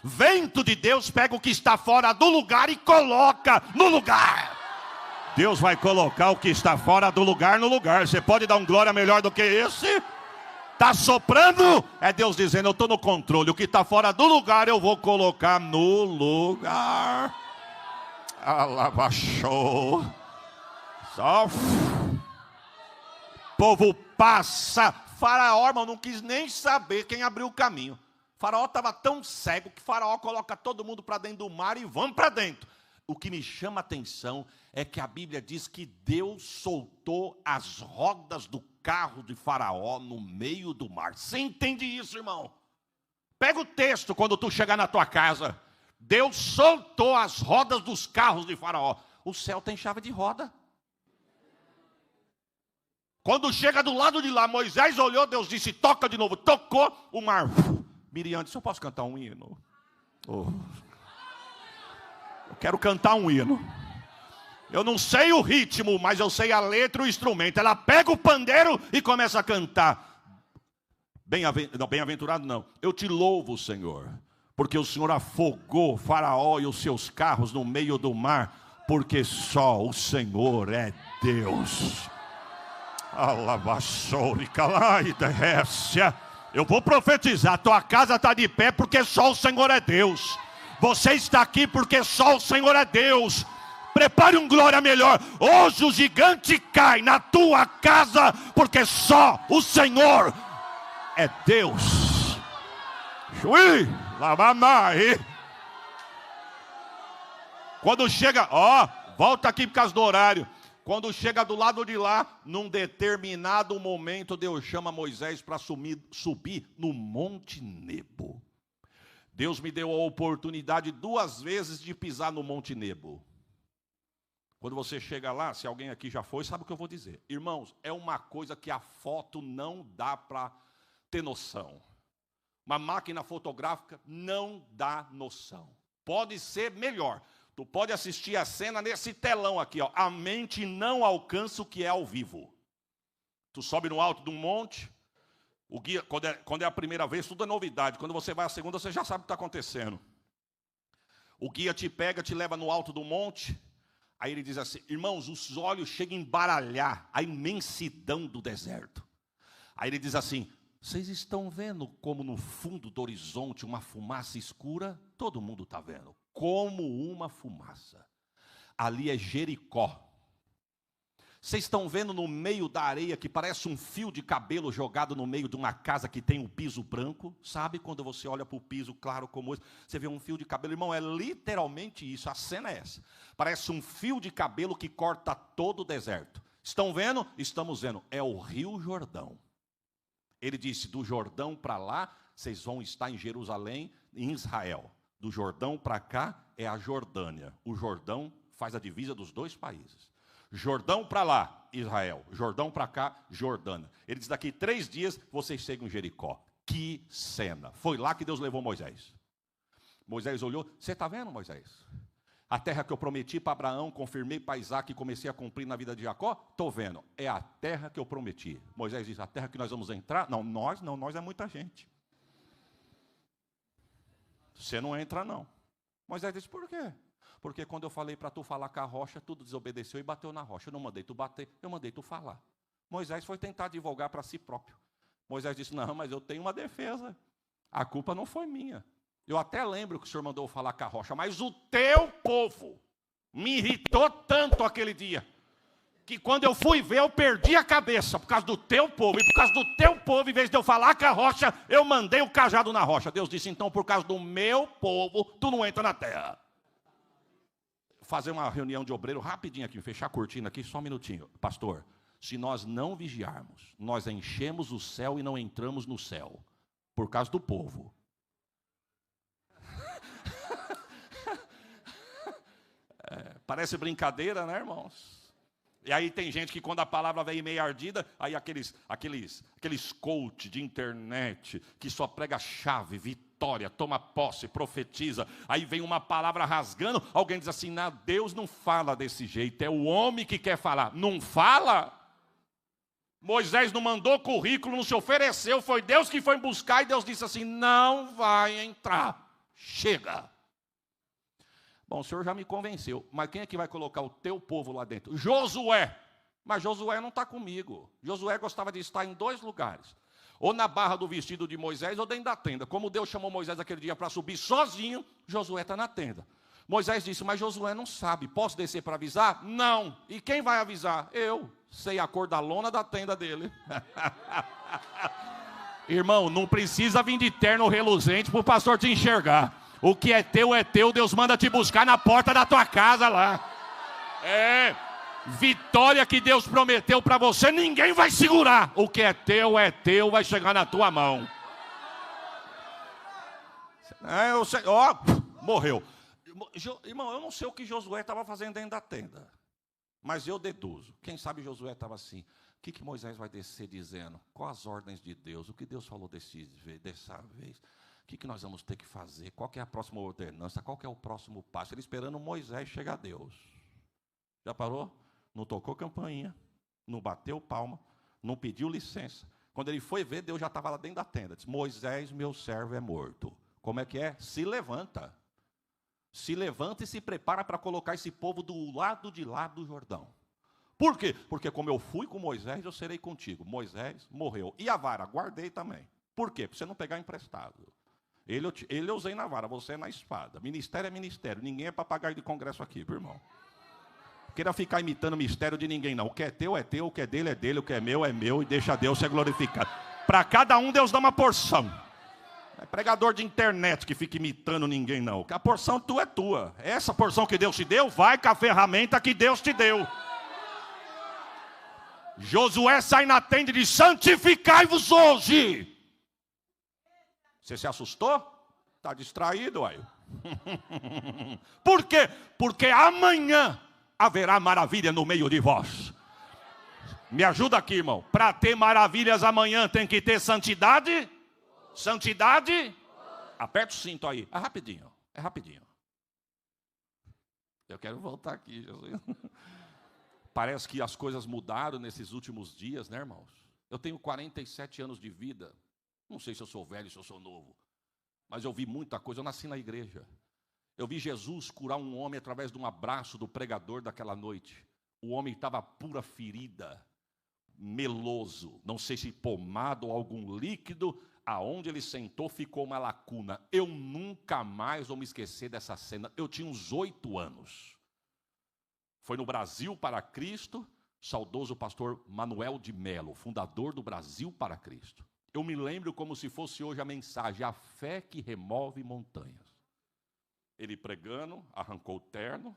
A: Vento de Deus pega o que está fora do lugar e coloca no lugar. Deus vai colocar o que está fora do lugar no lugar. Você pode dar um glória melhor do que esse? Está soprando? É Deus dizendo, eu estou no controle. O que está fora do lugar eu vou colocar no lugar. Alabachou. Só. Povo passa. Faraó, irmão, não quis nem saber quem abriu o caminho. Faraó estava tão cego que Faraó coloca todo mundo para dentro do mar e vamos para dentro. O que me chama a atenção é que a Bíblia diz que Deus soltou as rodas do carro de Faraó no meio do mar. Você entende isso, irmão? Pega o texto quando tu chegar na tua casa. Deus soltou as rodas dos carros de Faraó. O céu tem chave de roda. Quando chega do lado de lá, Moisés olhou, Deus disse, toca de novo. Tocou, o mar. Miriam disse, eu posso cantar um hino? Oh. Eu quero cantar um hino. Eu não sei o ritmo, mas eu sei a letra e o instrumento. Ela pega o pandeiro e começa a cantar. Bem-aventurado não. Eu te louvo, Senhor, porque o Senhor afogou Faraó e os seus carros no meio do mar, porque só o Senhor é Deus. Eu vou profetizar, tua casa está de pé porque só o Senhor é Deus. Você está aqui porque só o Senhor é Deus. Prepare um glória melhor. Hoje o gigante cai na tua casa porque só o Senhor é Deus. Quando chega, volta aqui por causa do horário. Quando chega do lado de lá, num determinado momento, Deus chama Moisés para subir no Monte Nebo. Deus me deu a oportunidade 2 vezes de pisar no Monte Nebo. Quando você chega lá, se alguém aqui já foi, sabe o que eu vou dizer. Irmãos, é uma coisa que a foto não dá para ter noção. Uma máquina fotográfica não dá noção. Pode ser melhor. Tu pode assistir a cena nesse telão aqui, ó. A mente não alcança o que é ao vivo. Tu sobe no alto de um monte, o guia, quando é a primeira vez, tudo é novidade. Quando você vai a segunda, você já sabe o que está acontecendo. O guia te pega, te leva no alto do monte, aí ele diz assim, irmãos, os olhos chegam a embaralhar a imensidão do deserto. Aí ele diz assim, vocês estão vendo como no fundo do horizonte uma fumaça escura? Todo mundo está vendo. Como uma fumaça. Ali é Jericó. Vocês estão vendo no meio da areia que parece um fio de cabelo jogado no meio de uma casa que tem um piso branco? Sabe quando você olha para o piso claro como esse, você vê um fio de cabelo? Irmão, é literalmente isso, a cena é essa. Parece um fio de cabelo que corta todo o deserto. Estão vendo? Estamos vendo. É o Rio Jordão. Ele disse, do Jordão para lá, vocês vão estar em Jerusalém, em Israel. Do Jordão para cá é a Jordânia. O Jordão faz a divisa dos 2 países. Jordão para lá, Israel. Jordão para cá, Jordânia. Ele diz, daqui 3 dias vocês chegam em Jericó. Que cena. Foi lá que Deus levou Moisés. Moisés olhou, você está vendo, Moisés? A terra que eu prometi para Abraão, confirmei para Isaac e comecei a cumprir na vida de Jacó? Estou vendo. É a terra que eu prometi. Moisés diz, a terra que nós vamos entrar? Não, nós é muita gente. Você não entra, não. Moisés disse, por quê? Porque quando eu falei para tu falar com a rocha, tu desobedeceu e bateu na rocha. Eu não mandei tu bater, eu mandei tu falar. Moisés foi tentar advogar para si próprio. Moisés disse, não, mas eu tenho uma defesa. A culpa não foi minha. Eu até lembro que o senhor mandou falar com a rocha, mas o teu povo me irritou tanto aquele dia, que quando eu fui ver, eu perdi a cabeça por causa do teu povo. E por causa do teu povo, em vez de eu falar com a rocha, eu mandei o cajado na rocha. Deus disse, então, por causa do meu povo, tu não entra na terra. Fazer uma reunião de obreiro rapidinho aqui, fechar a cortina aqui, só um minutinho. Pastor, se nós não vigiarmos, nós enchemos o céu e não entramos no céu, por causa do povo. Parece brincadeira, né, irmãos? E aí tem gente que quando a palavra vem meio ardida, aí aqueles coach de internet, que só prega chave, vitória, toma posse, profetiza, aí vem uma palavra rasgando, alguém diz assim, não, Deus não fala desse jeito, é o homem que quer falar. Não fala? Moisés não mandou currículo, não se ofereceu, foi Deus que foi buscar, e Deus disse assim, não vai entrar, chega. Bom, o senhor já me convenceu, mas quem é que vai colocar o teu povo lá dentro? Josué. Mas Josué não está comigo. Josué gostava de estar em 2 lugares. Ou na barra do vestido de Moisés, ou dentro da tenda. Como Deus chamou Moisés aquele dia para subir sozinho, Josué está na tenda. Moisés disse, mas Josué não sabe, posso descer para avisar? Não. E quem vai avisar? Eu. Sei a cor da lona da tenda dele. Irmão, não precisa vir de terno reluzente para o pastor te enxergar. O que é teu, Deus manda te buscar na porta da tua casa lá. Vitória que Deus prometeu para você, ninguém vai segurar. O que é teu, vai chegar na tua mão. Morreu. Irmão, eu não sei o que Josué estava fazendo dentro da tenda, mas eu deduzo. Quem sabe Josué estava assim. O que Moisés vai descer dizendo? Quais as ordens de Deus? O que Deus falou dessa vez? O que nós vamos ter que fazer? Qual que é a próxima ordenança? Qual que é o próximo passo? Ele esperando Moisés chegar a Deus. Já parou? Não tocou campainha, não bateu palma, não pediu licença. Quando ele foi ver, Deus já estava lá dentro da tenda. Disse, Moisés, meu servo, é morto. Como é que é? Se levanta. Se levanta e se prepara para colocar esse povo do lado de lá do Jordão. Por quê? Porque como eu fui com Moisés, eu serei contigo. Moisés morreu. E a vara? Guardei também. Por quê? Para você não pegar emprestado. Ele eu usei na vara, você é na espada. Ministério é ministério. Ninguém é papagaio de congresso aqui, viu, irmão? Não queira ficar imitando o mistério de ninguém, não. O que é teu, o que é dele, o que é meu, e deixa Deus ser glorificado. Para cada um, Deus dá uma porção. Não é pregador de internet que fica imitando ninguém, não. A porção tua é tua. Essa porção que Deus te deu, vai com a ferramenta que Deus te deu. Josué sai na tenda e diz, santificai-vos hoje. Você se assustou? Está distraído, aí. Por quê? Porque amanhã haverá maravilha no meio de vós. Me ajuda aqui, irmão. Para ter maravilhas amanhã tem que ter santidade. Santidade. Aperta o cinto aí. É rapidinho. Eu quero voltar aqui, Jesus. Parece que as coisas mudaram nesses últimos dias, né, irmãos? Eu tenho 47 anos de vida. Não sei se eu sou velho, se eu sou novo, mas eu vi muita coisa. Eu nasci na igreja. Eu vi Jesus curar um homem através de um abraço do pregador daquela noite. O homem estava pura ferida, meloso, não sei se pomado ou algum líquido. Aonde ele sentou ficou uma lacuna. Eu nunca mais vou me esquecer dessa cena. Eu tinha uns 8 anos. Foi no Brasil para Cristo, saudoso pastor Manuel de Melo, fundador do Brasil para Cristo. Eu me lembro como se fosse hoje a mensagem, a fé que remove montanhas. Ele pregando, arrancou o terno,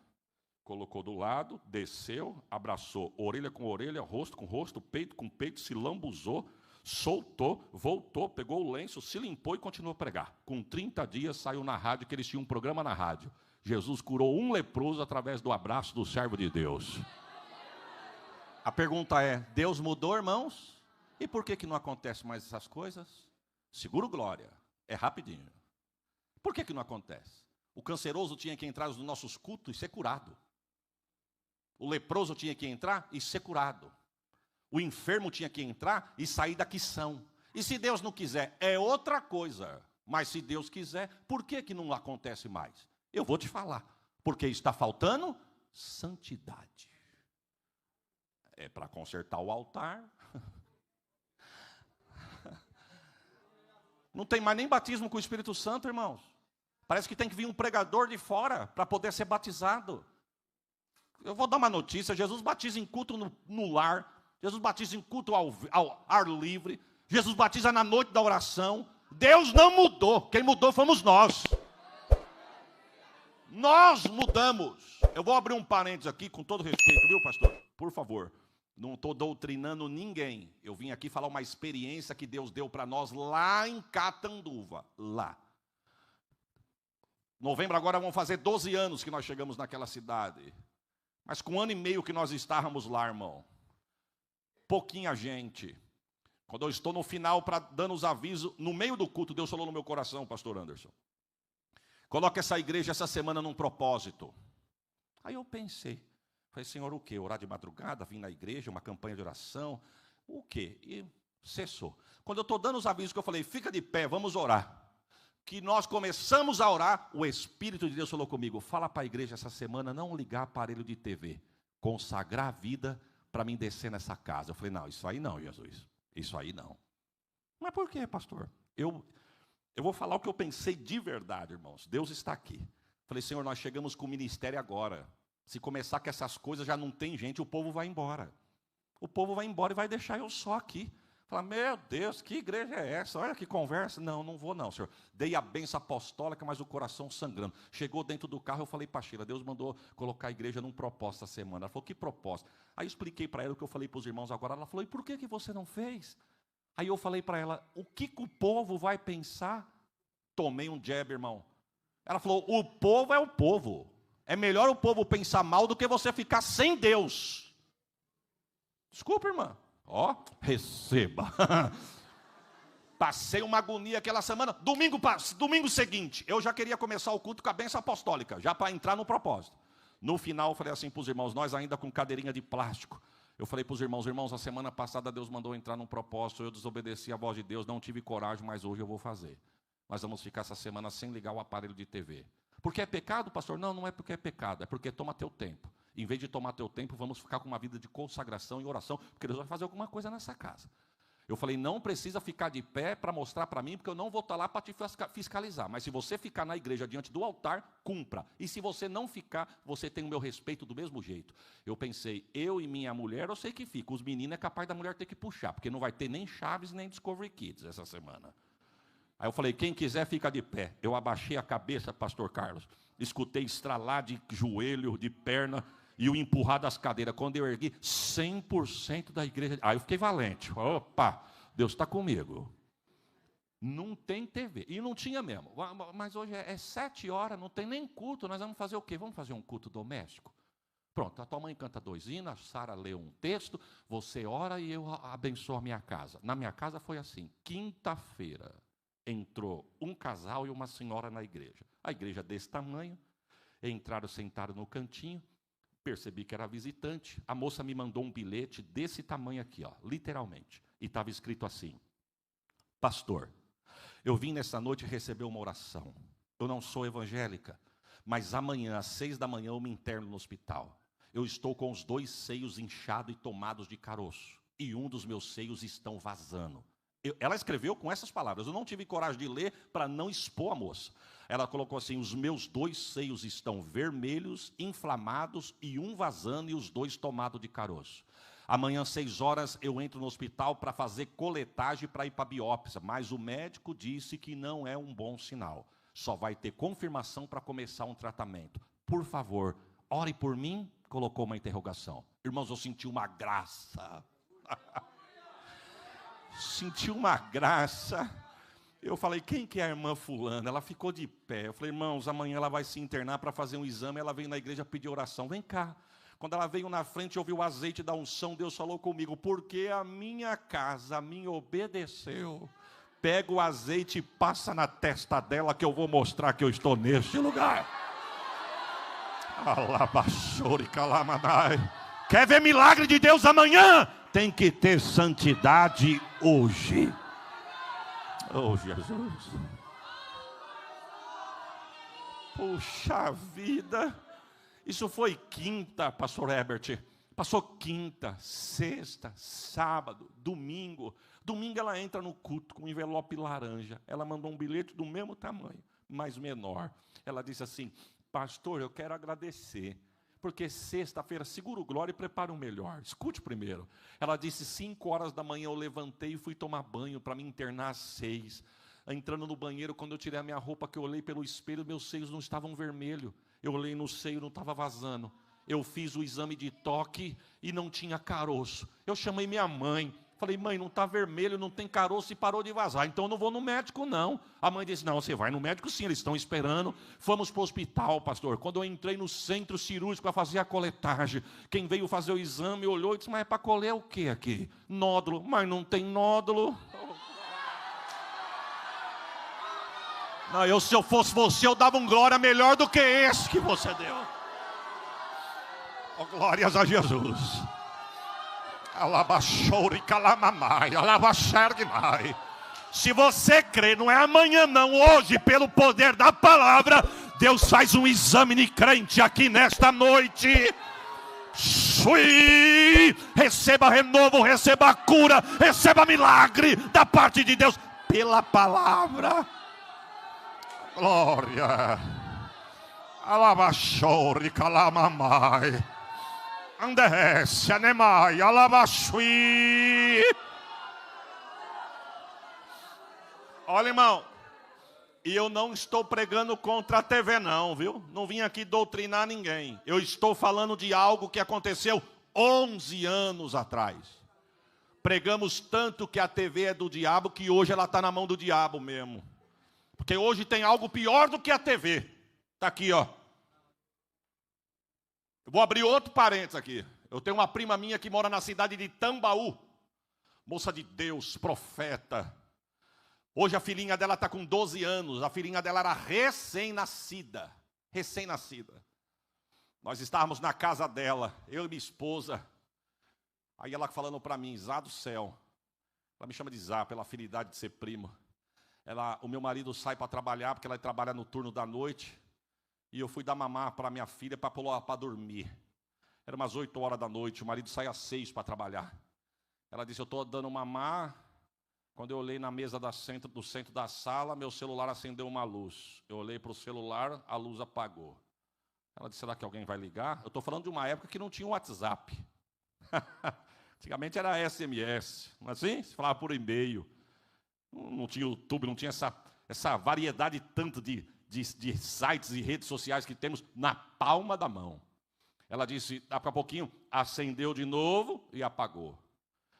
A: colocou do lado, desceu, abraçou, orelha com orelha, rosto com rosto, peito com peito, se lambuzou, soltou, voltou, pegou o lenço, se limpou e continuou a pregar. Com 30 dias saiu na rádio, que eles tinham um programa na rádio. Jesus curou um leproso através do abraço do servo de Deus. A pergunta é, Deus mudou, irmãos? E por que não acontece mais essas coisas? Seguro glória, é rapidinho. Por que não acontece? O canceroso tinha que entrar nos nossos cultos e ser curado. O leproso tinha que entrar e ser curado. O enfermo tinha que entrar e sair da quição. E se Deus não quiser, é outra coisa. Mas se Deus quiser, por que não acontece mais? Eu vou te falar. Porque está faltando santidade. É para consertar o altar. Não tem mais nem batismo com o Espírito Santo, irmãos. Parece que tem que vir um pregador de fora para poder ser batizado. Eu vou dar uma notícia: Jesus batiza em culto no lar. Jesus batiza em culto ao ar livre. Jesus batiza na noite da oração. Deus não mudou. Quem mudou fomos nós. Nós mudamos. Eu vou abrir um parênteses aqui com todo respeito, viu, pastor? Por favor. Não estou doutrinando ninguém. Eu vim aqui falar uma experiência que Deus deu para nós lá em Catanduva. Lá. Novembro agora vão fazer 12 anos que nós chegamos naquela cidade. Mas com 1 ano e meio que nós estávamos lá, irmão. Pouquinha gente. Quando eu estou no final dando os avisos, no meio do culto, Deus falou no meu coração, pastor Anderson. Coloque essa igreja essa semana num propósito. Aí eu pensei. Falei, Senhor, o quê? Orar de madrugada, vir na igreja, uma campanha de oração, o quê? E cessou. Quando eu estou dando os avisos que eu falei, fica de pé, vamos orar. Que nós começamos a orar, o Espírito de Deus falou comigo, fala para a igreja essa semana não ligar aparelho de TV, consagrar a vida para mim descer nessa casa. Eu falei, não, isso aí não, Jesus, isso aí não. Mas por quê, pastor? Eu vou falar o que eu pensei de verdade, irmãos. Deus está aqui. Falei, Senhor, nós chegamos com o ministério agora. Se começar com essas coisas, já não tem gente, o povo vai embora. O povo vai embora e vai deixar eu só aqui. Fala, meu Deus, que igreja é essa? Olha que conversa. Não, não vou não, Senhor. Dei a bênção apostólica, mas o coração sangrando. Chegou dentro do carro, eu falei para a Sheila, Deus mandou colocar a igreja num propósito essa semana. Ela falou, que propósito? Aí eu expliquei para ela o que eu falei para os irmãos agora. Ela falou, e por que você não fez? Aí eu falei para ela, o que o povo vai pensar? Tomei um jab, irmão. Ela falou, o povo é o povo. É melhor o povo pensar mal do que você ficar sem Deus. Desculpa, irmã. Ó, receba. Passei uma agonia aquela semana. Domingo seguinte, eu já queria começar o culto com a bênção apostólica, já para entrar no propósito. No final, eu falei assim para os irmãos, nós ainda com cadeirinha de plástico. Eu falei para os irmãos, a semana passada Deus mandou entrar num propósito, eu desobedeci a voz de Deus, não tive coragem, mas hoje eu vou fazer. Nós vamos ficar essa semana sem ligar o aparelho de TV. Porque é pecado, pastor? Não, não é porque é pecado, é porque toma teu tempo. Em vez de tomar teu tempo, vamos ficar com uma vida de consagração e oração, porque Deus vai fazer alguma coisa nessa casa. Eu falei, não precisa ficar de pé para mostrar para mim, porque eu não vou estar lá para te fiscalizar. Mas se você ficar na igreja diante do altar, cumpra. E se você não ficar, você tem o meu respeito do mesmo jeito. Eu pensei, eu e minha mulher, eu sei que fica. Os meninos é capaz da mulher ter que puxar, porque não vai ter nem Chaves, nem Discovery Kids essa semana. Aí eu falei, quem quiser fica de pé. Eu abaixei a cabeça, pastor Carlos. Escutei estralar de joelho, de perna e o empurrar das cadeiras. Quando eu ergui, 100% da igreja. Aí eu fiquei valente. Opa, Deus está comigo. Não tem TV. E não tinha mesmo. Mas hoje é 7 horas, não tem nem culto. Nós vamos fazer o quê? Vamos fazer um culto doméstico? Pronto, a tua mãe canta 2 hinos, a Sara lê um texto, você ora e eu abençoo a minha casa. Na minha casa foi assim, quinta-feira. Entrou um casal e uma senhora na igreja. A igreja desse tamanho. Entraram, sentaram no cantinho. Percebi que era visitante. A moça me mandou um bilhete desse tamanho aqui, ó, literalmente. E estava escrito assim: pastor, eu vim nessa noite receber uma oração. Eu não sou evangélica, mas amanhã, às 6 da manhã, eu me interno no hospital. Eu estou com os 2 seios inchados e tomados de caroço. E um dos meus seios estão vazando. Ela escreveu com essas palavras. Eu não tive coragem de ler para não expor a moça. Ela colocou assim, os meus 2 seios estão vermelhos, inflamados, e um vazando e os 2 tomados de caroço. Amanhã, 6 horas, eu entro no hospital para fazer coletagem para ir para a biópsia. Mas o médico disse que não é um bom sinal. Só vai ter confirmação para começar um tratamento. Por favor, ore por mim, colocou uma interrogação. Irmãos, eu senti uma graça. Senti uma graça. Eu falei, quem que é a irmã fulana? Ela ficou de pé. Eu falei, irmãos, amanhã ela vai se internar para fazer um exame. Ela veio na igreja pedir oração. Vem cá. Quando ela veio na frente, eu vi o azeite da unção. Deus falou comigo, porque a minha casa me obedeceu. Pega o azeite e passa na testa dela, que eu vou mostrar que eu estou neste lugar. Alabaxori, calamanai. Quer ver milagre de Deus amanhã? Tem que ter santidade hoje. Oh, Jesus. Puxa vida. Isso foi quinta, pastor Herbert. Passou quinta, sexta, sábado, domingo. Domingo ela entra no culto com um envelope laranja. Ela mandou um bilhete do mesmo tamanho, mas menor. Ela disse assim: pastor, eu quero agradecer, porque sexta-feira segura o glória e prepara o melhor. Escute primeiro. Ela disse: 5 horas da manhã eu levantei e fui tomar banho para me internar às 6. Entrando no banheiro, quando eu tirei a minha roupa, que eu olhei pelo espelho, meus seios não estavam vermelhos. Eu olhei no seio, não estava vazando. Eu fiz o exame de toque e não tinha caroço. Eu chamei minha mãe. Falei: mãe, não está vermelho, não tem caroço e parou de vazar. Então eu não vou no médico, não. A mãe disse: não, você vai no médico sim, eles estão esperando. Fomos para o hospital, pastor. Quando eu entrei no centro cirúrgico para fazer a coletagem, quem veio fazer o exame olhou e disse: mas é para colher o que aqui? Nódulo. Mas não tem nódulo. Não, se eu fosse você, eu dava um glória melhor do que esse que você deu. Oh, glórias a Jesus. Alabaxoure calamamai, alabaxerguimai. Se você crê, não é amanhã não, hoje, pelo poder da palavra, Deus faz um exame de crente aqui nesta noite. Receba renovo, receba cura, receba milagre da parte de Deus, pela palavra. Glória. Alabaxoure calamamai. Andesse, anemai, alabaxui. Olha, irmão, e eu não estou pregando contra a TV não, viu? Não vim aqui doutrinar ninguém. Eu estou falando de algo que aconteceu 11 anos atrás. Pregamos tanto que a TV é do diabo, que hoje ela está na mão do diabo mesmo. Porque hoje tem algo pior do que a TV. Está aqui, ó. Eu vou abrir outro parênteses aqui. Eu tenho uma prima minha que mora na cidade de Tambaú. Moça de Deus, profeta. Hoje a filhinha dela está com 12 anos. A filhinha dela era recém-nascida. Recém-nascida. Nós estávamos na casa dela, eu e minha esposa. Aí ela falando para mim: Zá do céu. Ela me chama de Zá, pela afinidade de ser primo. O meu marido sai para trabalhar, porque ela trabalha no turno da noite. E eu fui dar mamar para minha filha para pôr ela para dormir. Era umas 8 horas da noite, o marido sai às 6 para trabalhar. Ela disse: eu estou dando mamar. Quando eu olhei na mesa do centro da sala, meu celular acendeu uma luz. Eu olhei para o celular, a luz apagou. Ela disse: será que alguém vai ligar? Eu estou falando de uma época que não tinha WhatsApp. Antigamente era SMS, não é assim? Se falava por e-mail. Não tinha YouTube, não tinha essa variedade tanto de sites e redes sociais que temos na palma da mão. Ela disse: daqui a pouquinho acendeu de novo e apagou.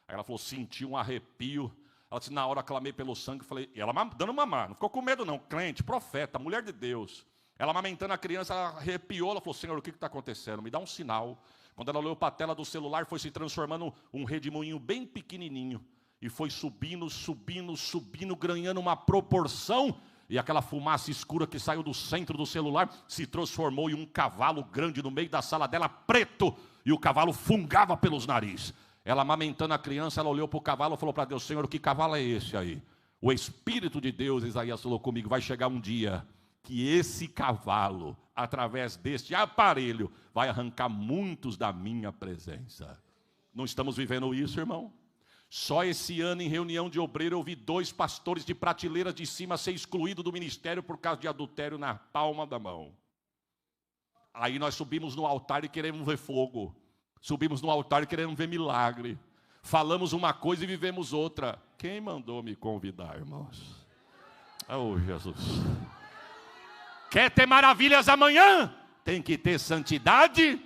A: Aí ela falou: senti um arrepio. Ela disse: na hora clamei pelo sangue. Falei, e ela dando mamar, não ficou com medo não, crente, profeta, mulher de Deus. Ela amamentando a criança, ela arrepiou. Ela falou: Senhor, o que está acontecendo? Me dá um sinal. Quando ela olhou para a tela do celular, foi se transformando um redemoinho bem pequenininho. E foi subindo, subindo, subindo, ganhando uma proporção. E aquela fumaça escura que saiu do centro do celular se transformou em um cavalo grande no meio da sala dela, preto. E o cavalo fungava pelos narizes. Ela amamentando a criança, ela olhou para o cavalo e falou para Deus: Senhor, que cavalo é esse aí? O Espírito de Deus, Isaías falou comigo, vai chegar um dia que esse cavalo, através deste aparelho, vai arrancar muitos da minha presença. Não estamos vivendo isso, irmão? Só esse ano, em reunião de obreiro, eu vi 2 pastores de prateleira de cima ser excluídos do ministério por causa de adultério na palma da mão. Aí nós subimos no altar e queremos ver fogo. Subimos no altar e queremos ver milagre. Falamos uma coisa e vivemos outra. Quem mandou me convidar, irmãos? Oh, Jesus. Quer ter maravilhas amanhã? Tem que ter santidade.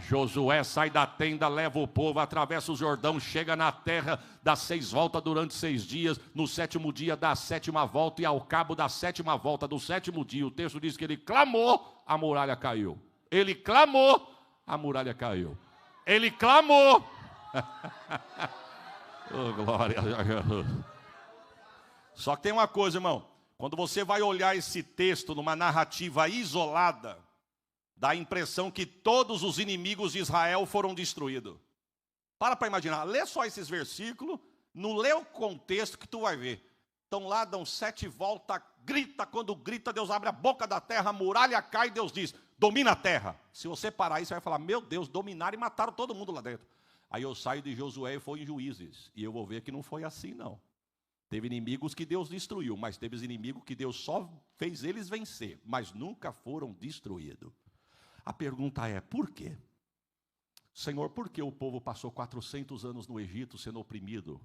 A: Josué sai da tenda, leva o povo, atravessa o Jordão, chega na terra, dá 6 voltas durante 6 dias. No 7º dia dá a 7ª volta, e ao cabo da 7ª volta do 7º dia, o texto diz que ele clamou, a muralha caiu. Ele clamou, a muralha caiu. Ele clamou. Oh, glória a Jesus. Só que tem uma coisa, irmão. Quando você vai olhar esse texto numa narrativa isolada, dá a impressão que todos os inimigos de Israel foram destruídos. Para imaginar. Lê só esses versículos, não lê o contexto que tu vai ver. Estão lá, dão 7 voltas, grita, quando grita, Deus abre a boca da terra, a muralha cai e Deus diz, domina a terra. Se você parar aí, você vai falar, meu Deus, dominaram e mataram todo mundo lá dentro. Aí eu saio de Josué e vou em Juízes, e eu vou ver que não foi assim não. Teve inimigos que Deus destruiu, mas teve inimigos que Deus só fez eles vencer, mas nunca foram destruídos. A pergunta é, por quê? Senhor, por que o povo passou 400 anos no Egito sendo oprimido?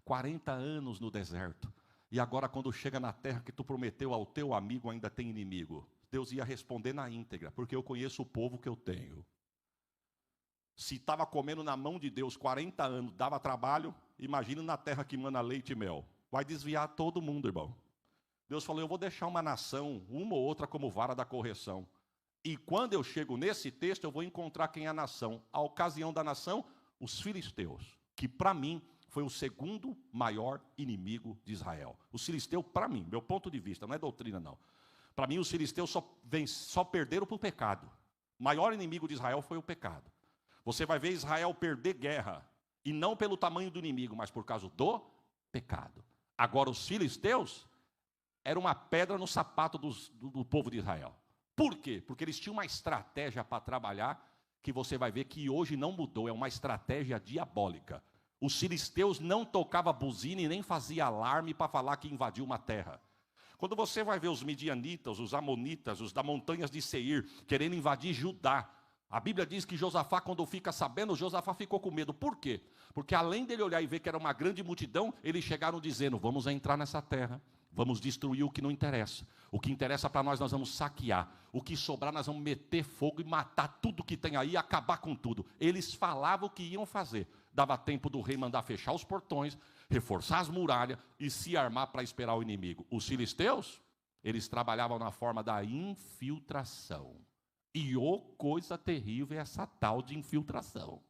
A: 40 anos no deserto. E agora quando chega na terra que tu prometeu ao teu amigo ainda tem inimigo. Deus ia responder na íntegra, porque eu conheço o povo que eu tenho. Se estava comendo na mão de Deus 40 anos, dava trabalho, imagina na terra que mana leite e mel. Vai desviar todo mundo, irmão. Deus falou, eu vou deixar uma nação, uma ou outra como vara da correção. E quando eu chego nesse texto, eu vou encontrar quem é a nação. A ocasião da nação, os filisteus, que para mim foi o segundo maior inimigo de Israel. Os filisteus, para mim, meu ponto de vista, não é doutrina não. Para mim, os filisteus só perderam para o pecado. O maior inimigo de Israel foi o pecado. Você vai ver Israel perder guerra, e não pelo tamanho do inimigo, mas por causa do pecado. Agora, os filisteus eram uma pedra no sapato do povo de Israel. Por quê? Porque eles tinham uma estratégia para trabalhar, que você vai ver que hoje não mudou, é uma estratégia diabólica. Os filisteus não tocavam buzina e nem faziam alarme para falar que invadiu uma terra. Quando você vai ver os midianitas, os amonitas, os da montanhas de Seir, querendo invadir Judá, a Bíblia diz que Josafá, quando fica sabendo, Josafá ficou com medo. Por quê? Porque além dele olhar e ver que era uma grande multidão, eles chegaram dizendo, vamos entrar nessa terra, vamos destruir o que não interessa. O que interessa para nós vamos saquear. O que sobrar, nós vamos meter fogo e matar tudo que tem aí e acabar com tudo. Eles falavam o que iam fazer. Dava tempo do rei mandar fechar os portões, reforçar as muralhas e se armar para esperar o inimigo. Os filisteus, eles trabalhavam na forma da infiltração. E coisa terrível é essa tal de infiltração.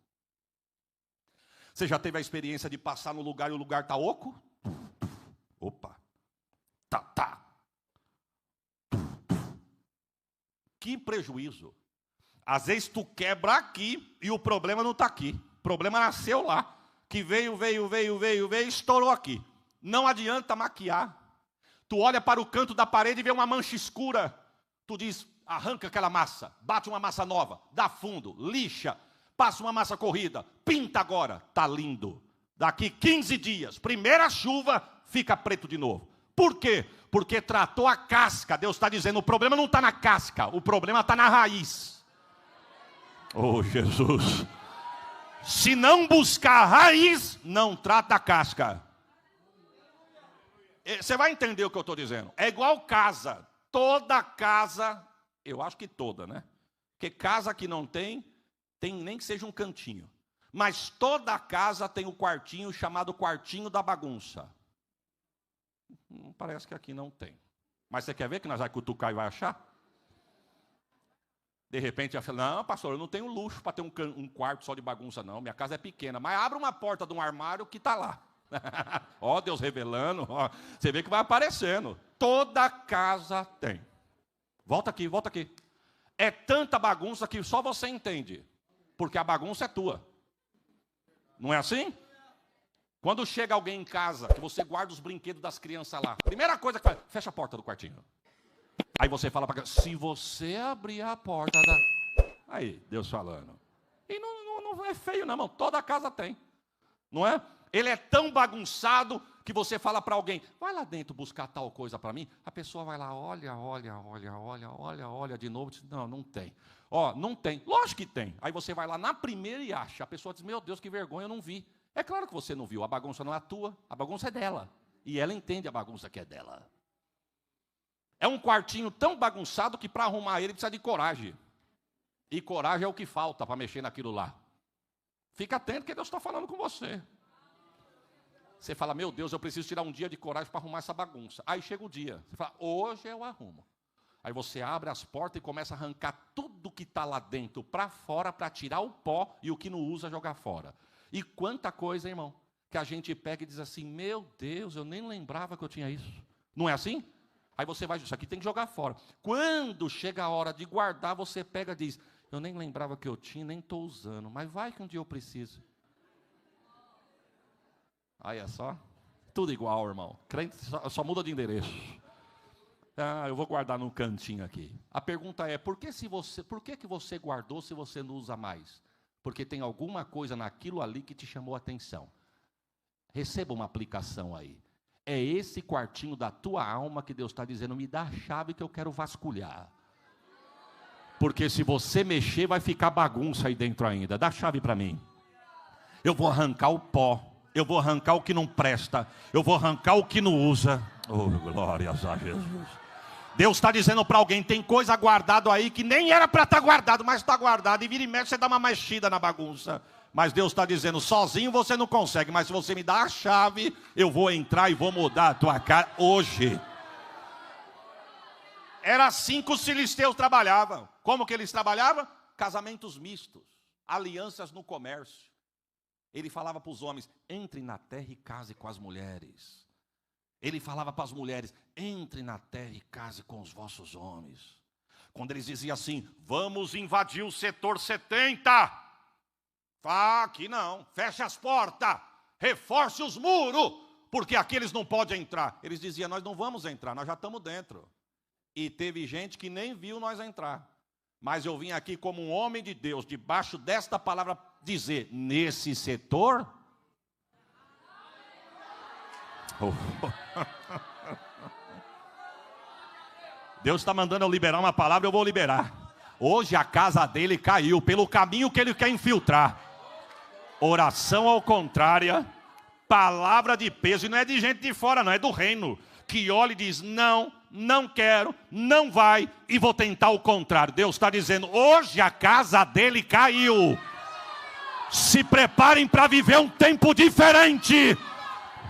A: Você já teve a experiência de passar no lugar e o lugar está oco? Opa! Tá. Que prejuízo. Às vezes tu quebra aqui e o problema não está aqui. O problema nasceu lá. Que veio, estourou aqui. Não adianta maquiar. Tu olha para o canto da parede e vê uma mancha escura. Tu diz, arranca aquela massa, bate uma massa nova, dá fundo, lixa, passa uma massa corrida, pinta agora, tá lindo. Daqui 15 dias, primeira chuva, fica preto de novo. Por quê? Porque tratou a casca. Deus está dizendo, o problema não está na casca, o problema está na raiz. Oh, Jesus. Se não buscar a raiz, não trata a casca. Você vai entender o que eu estou dizendo. É igual casa. Toda casa, eu acho que toda, né? Porque casa que não tem nem que seja um cantinho. Mas toda casa tem o quartinho chamado quartinho da bagunça. Parece que aqui não tem. Mas você quer ver que nós vamos cutucar e vai achar? De repente, vai falar, não, pastor, eu não tenho luxo para ter um quarto só de bagunça, não. Minha casa é pequena. Mas abre uma porta de um armário que está lá. Ó, Deus revelando. Ó, você vê que vai aparecendo. Toda casa tem. Volta aqui. É tanta bagunça que só você entende. Porque a bagunça é tua. Não é assim? Quando chega alguém em casa, que você guarda os brinquedos das crianças lá, primeira coisa que faz, fecha a porta do quartinho. Aí você fala para se você abrir a porta da... Aí, Deus falando. E não é feio, não, irmão. Toda casa tem. Não é? Ele é tão bagunçado que você fala para alguém, vai lá dentro buscar tal coisa para mim. A pessoa vai lá, olha de novo. Diz, não tem. Ó, não tem. Lógico que tem. Aí você vai lá na primeira e acha. A pessoa diz, meu Deus, que vergonha, eu não vi. É claro que você não viu. A bagunça não é a tua, a bagunça é dela. E ela entende a bagunça que é dela. É um quartinho tão bagunçado que para arrumar ele precisa de coragem. E coragem é o que falta para mexer naquilo lá. Fica atento que Deus está falando com você. Você fala, meu Deus, eu preciso tirar um dia de coragem para arrumar essa bagunça. Aí chega o dia, você fala, hoje eu arrumo. Aí você abre as portas e começa a arrancar tudo que está lá dentro para fora, para tirar o pó e o que não usa jogar fora. E quanta coisa, irmão, que a gente pega e diz assim, meu Deus, eu nem lembrava que eu tinha isso. Não é assim? Aí você vai, isso aqui tem que jogar fora. Quando chega a hora de guardar, você pega e diz, eu nem lembrava que eu tinha, nem estou usando, mas vai que um dia eu preciso. Aí é só. Tudo igual, irmão. Crente só muda de endereço. Eu vou guardar num cantinho aqui. A pergunta é, por que que você guardou se você não usa mais? Porque tem alguma coisa naquilo ali que te chamou a atenção. Receba uma aplicação aí. É esse quartinho da tua alma que Deus está dizendo, me dá a chave que eu quero vasculhar. Porque se você mexer, vai ficar bagunça aí dentro ainda. Dá a chave para mim. Eu vou arrancar o pó. Eu vou arrancar o que não presta. Eu vou arrancar o que não usa. Oh, glórias a Jesus. Deus está dizendo para alguém, tem coisa guardado aí que nem era para estar guardado, mas está guardado. E vira e mexe, você dá uma mexida na bagunça. Mas Deus está dizendo, sozinho você não consegue. Mas se você me dá a chave, eu vou entrar e vou mudar a tua cara hoje. Era assim que os filisteus trabalhavam. Como que eles trabalhavam? Casamentos mistos, alianças no comércio. Ele falava para os homens, entrem na terra e case com as mulheres. Ele falava para as mulheres, entrem na terra e case com os vossos homens. Quando eles diziam assim, vamos invadir o setor 70. Aqui não, feche as portas, reforce os muros, porque aqui eles não podem entrar. Eles diziam, nós não vamos entrar, nós já estamos dentro. E teve gente que nem viu nós entrar. Mas eu vim aqui como um homem de Deus, debaixo desta palavra, dizer, nesse setor... Deus está mandando eu liberar uma palavra, eu vou liberar. Hoje a casa dele caiu pelo caminho que ele quer infiltrar. Oração ao contrário, palavra de peso, e não é de gente de fora não, é do reino, que olha e diz, não quero, não vai, e vou tentar o contrário. Deus está dizendo, hoje a casa dele caiu. Se preparem para viver um tempo diferente.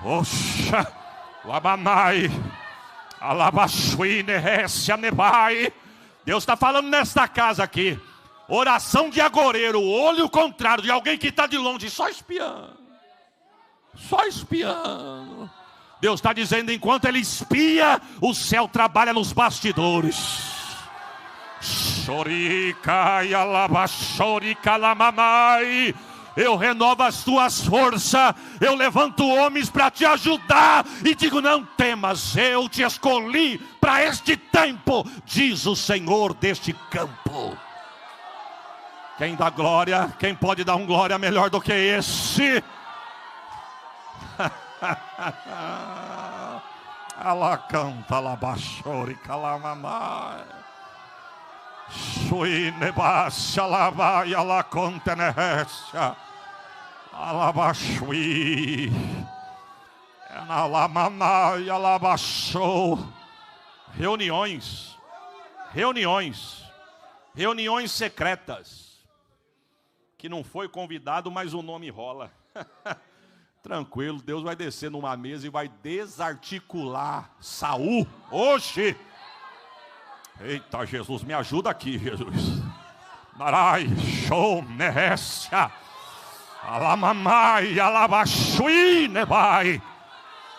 A: Oxa, Labanai, Alabaxuine, Récia, Nebai. Deus está falando nesta casa aqui. Oração de agoreiro, olho contrário de alguém que está de longe, só espiando. Só espiando. Deus está dizendo, enquanto ele espia, o céu trabalha nos bastidores. Chorica e alabaxorica lamamai. Eu renovo as tuas forças, eu levanto homens para te ajudar e digo, não temas, eu te escolhi para este tempo, diz o Senhor deste campo. Quem dá glória, quem pode dar um glória melhor do que esse? Ela canta, ela baixou e calamamai. Sui nebasha lava ela conteneresha. Alabaxui. Alamanai alabaxou. Reuniões secretas. Que não foi convidado, mas o nome rola. Tranquilo, Deus vai descer numa mesa e vai desarticular Saul hoje. Eita, Jesus, me ajuda aqui, Jesus. Marai, show, nerécia. Alamamai, alabaxui, nebai.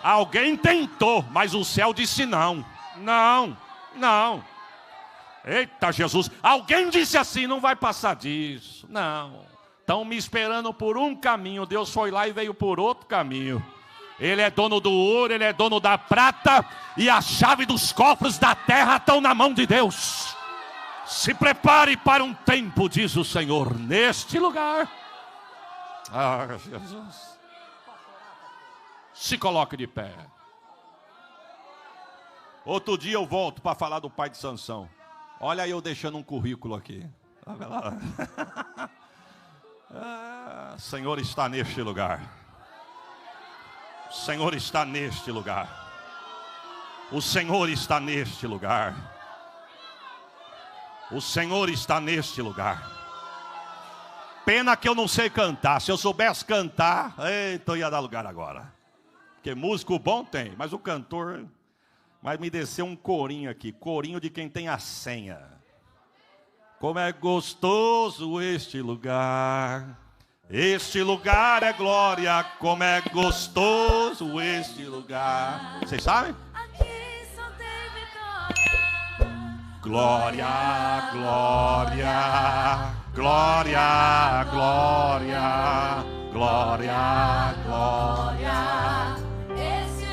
A: Alguém tentou, mas o céu disse não. Não. Eita, Jesus. Alguém disse assim, não vai passar disso. Não. Estão me esperando por um caminho. Deus foi lá e veio por outro caminho. Ele é dono do ouro, ele é dono da prata. E a chave dos cofres da terra estão na mão de Deus. Se prepare para um tempo, diz o Senhor, neste lugar. Ah, Jesus. Se coloque de pé. Outro dia eu volto para falar do pai de Sansão. Olha eu deixando um currículo aqui. Olha lá. O Senhor está neste lugar. O Senhor está neste lugar. O Senhor está neste lugar. O Senhor está neste lugar. Pena que eu não sei cantar. Se eu soubesse cantar, eita, eu ia dar lugar agora. Porque músico bom tem, mas o cantor... Mas me desceu um corinho aqui. Corinho de quem tem a senha. Como é gostoso este lugar. Este lugar é glória. Como é gostoso este lugar. Vocês sabem?
B: Aqui só tem vitória.
A: Glória, glória, glória, glória, glória, glória.
B: Esse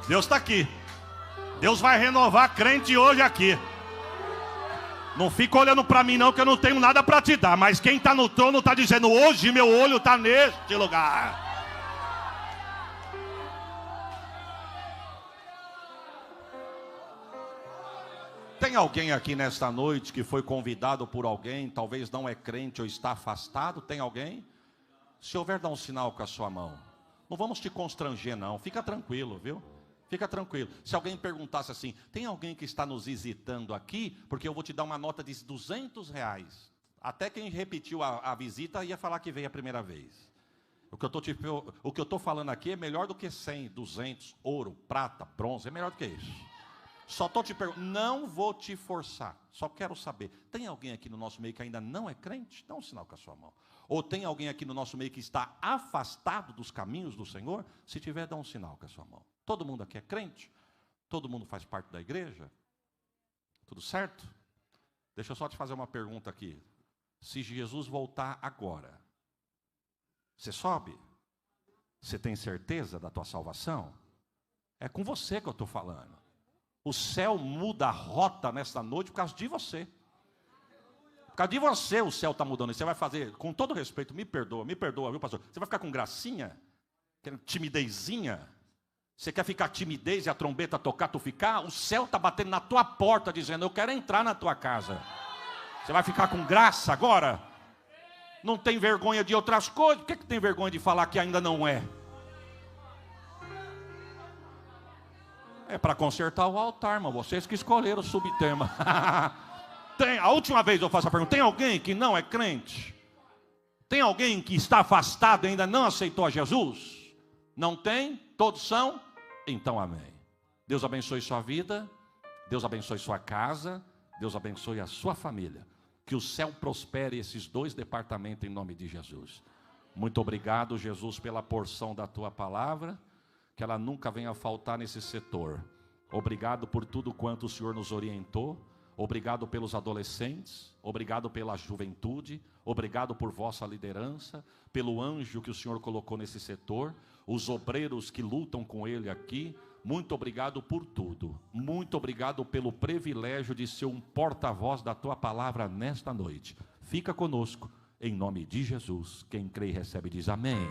A: Deus está aqui. Deus vai renovar crente hoje aqui. Não fica olhando para mim não, que eu não tenho nada para te dar. Mas quem está no trono está dizendo: hoje meu olho está neste lugar. Tem alguém aqui nesta noite que foi convidado por alguém, talvez não é crente ou está afastado? Tem alguém? Se houver, dá um sinal com a sua mão. Não vamos te constranger não, fica tranquilo, viu? Fica tranquilo. Se alguém perguntasse assim: tem alguém que está nos visitando aqui? Porque eu vou te dar uma nota de R$200. Até quem repetiu a visita ia falar que veio a primeira vez. O que eu estou falando aqui é melhor do que 100, 200, ouro, prata, bronze, é melhor do que isso. Só estou te perguntando, não vou te forçar, só quero saber, tem alguém aqui no nosso meio que ainda não é crente? Dá um sinal com a sua mão. Ou tem alguém aqui no nosso meio que está afastado dos caminhos do Senhor? Se tiver, dá um sinal com a sua mão. Todo mundo aqui é crente? Todo mundo faz parte da igreja? Tudo certo? Deixa eu só te fazer uma pergunta aqui. Se Jesus voltar agora, você sobe? Você tem certeza da tua salvação? É com você que eu estou falando. O céu muda a rota nesta noite por causa de você. Por causa de você o céu está mudando. E você vai fazer, com todo respeito, me perdoa, viu, pastor? Você vai ficar com gracinha? Timidezinha? Você quer ficar timidez e a trombeta tocar, tu ficar? O céu está batendo na tua porta, dizendo: eu quero entrar na tua casa. Você vai ficar com graça agora? Não tem vergonha de outras coisas? Por que tem vergonha de falar que ainda não é? É para consertar o altar, irmão. Vocês que escolheram o subtema. A última vez eu faço a pergunta: tem alguém que não é crente? Tem alguém que está afastado e ainda não aceitou a Jesus? Não tem? Todos são? Então amém. Deus abençoe sua vida. Deus abençoe sua casa. Deus abençoe a sua família. Que o céu prospere esses dois departamentos em nome de Jesus. Muito obrigado, Jesus, pela porção da tua palavra. Que ela nunca venha faltar nesse setor. Obrigado por tudo quanto o Senhor nos orientou. Obrigado pelos adolescentes. Obrigado pela juventude. Obrigado por vossa liderança. Pelo anjo que o Senhor colocou nesse setor. Os obreiros que lutam com ele aqui. Muito obrigado por tudo. Muito obrigado pelo privilégio de ser um porta-voz da tua palavra nesta noite. Fica conosco. Em nome de Jesus. Quem crê e recebe diz amém.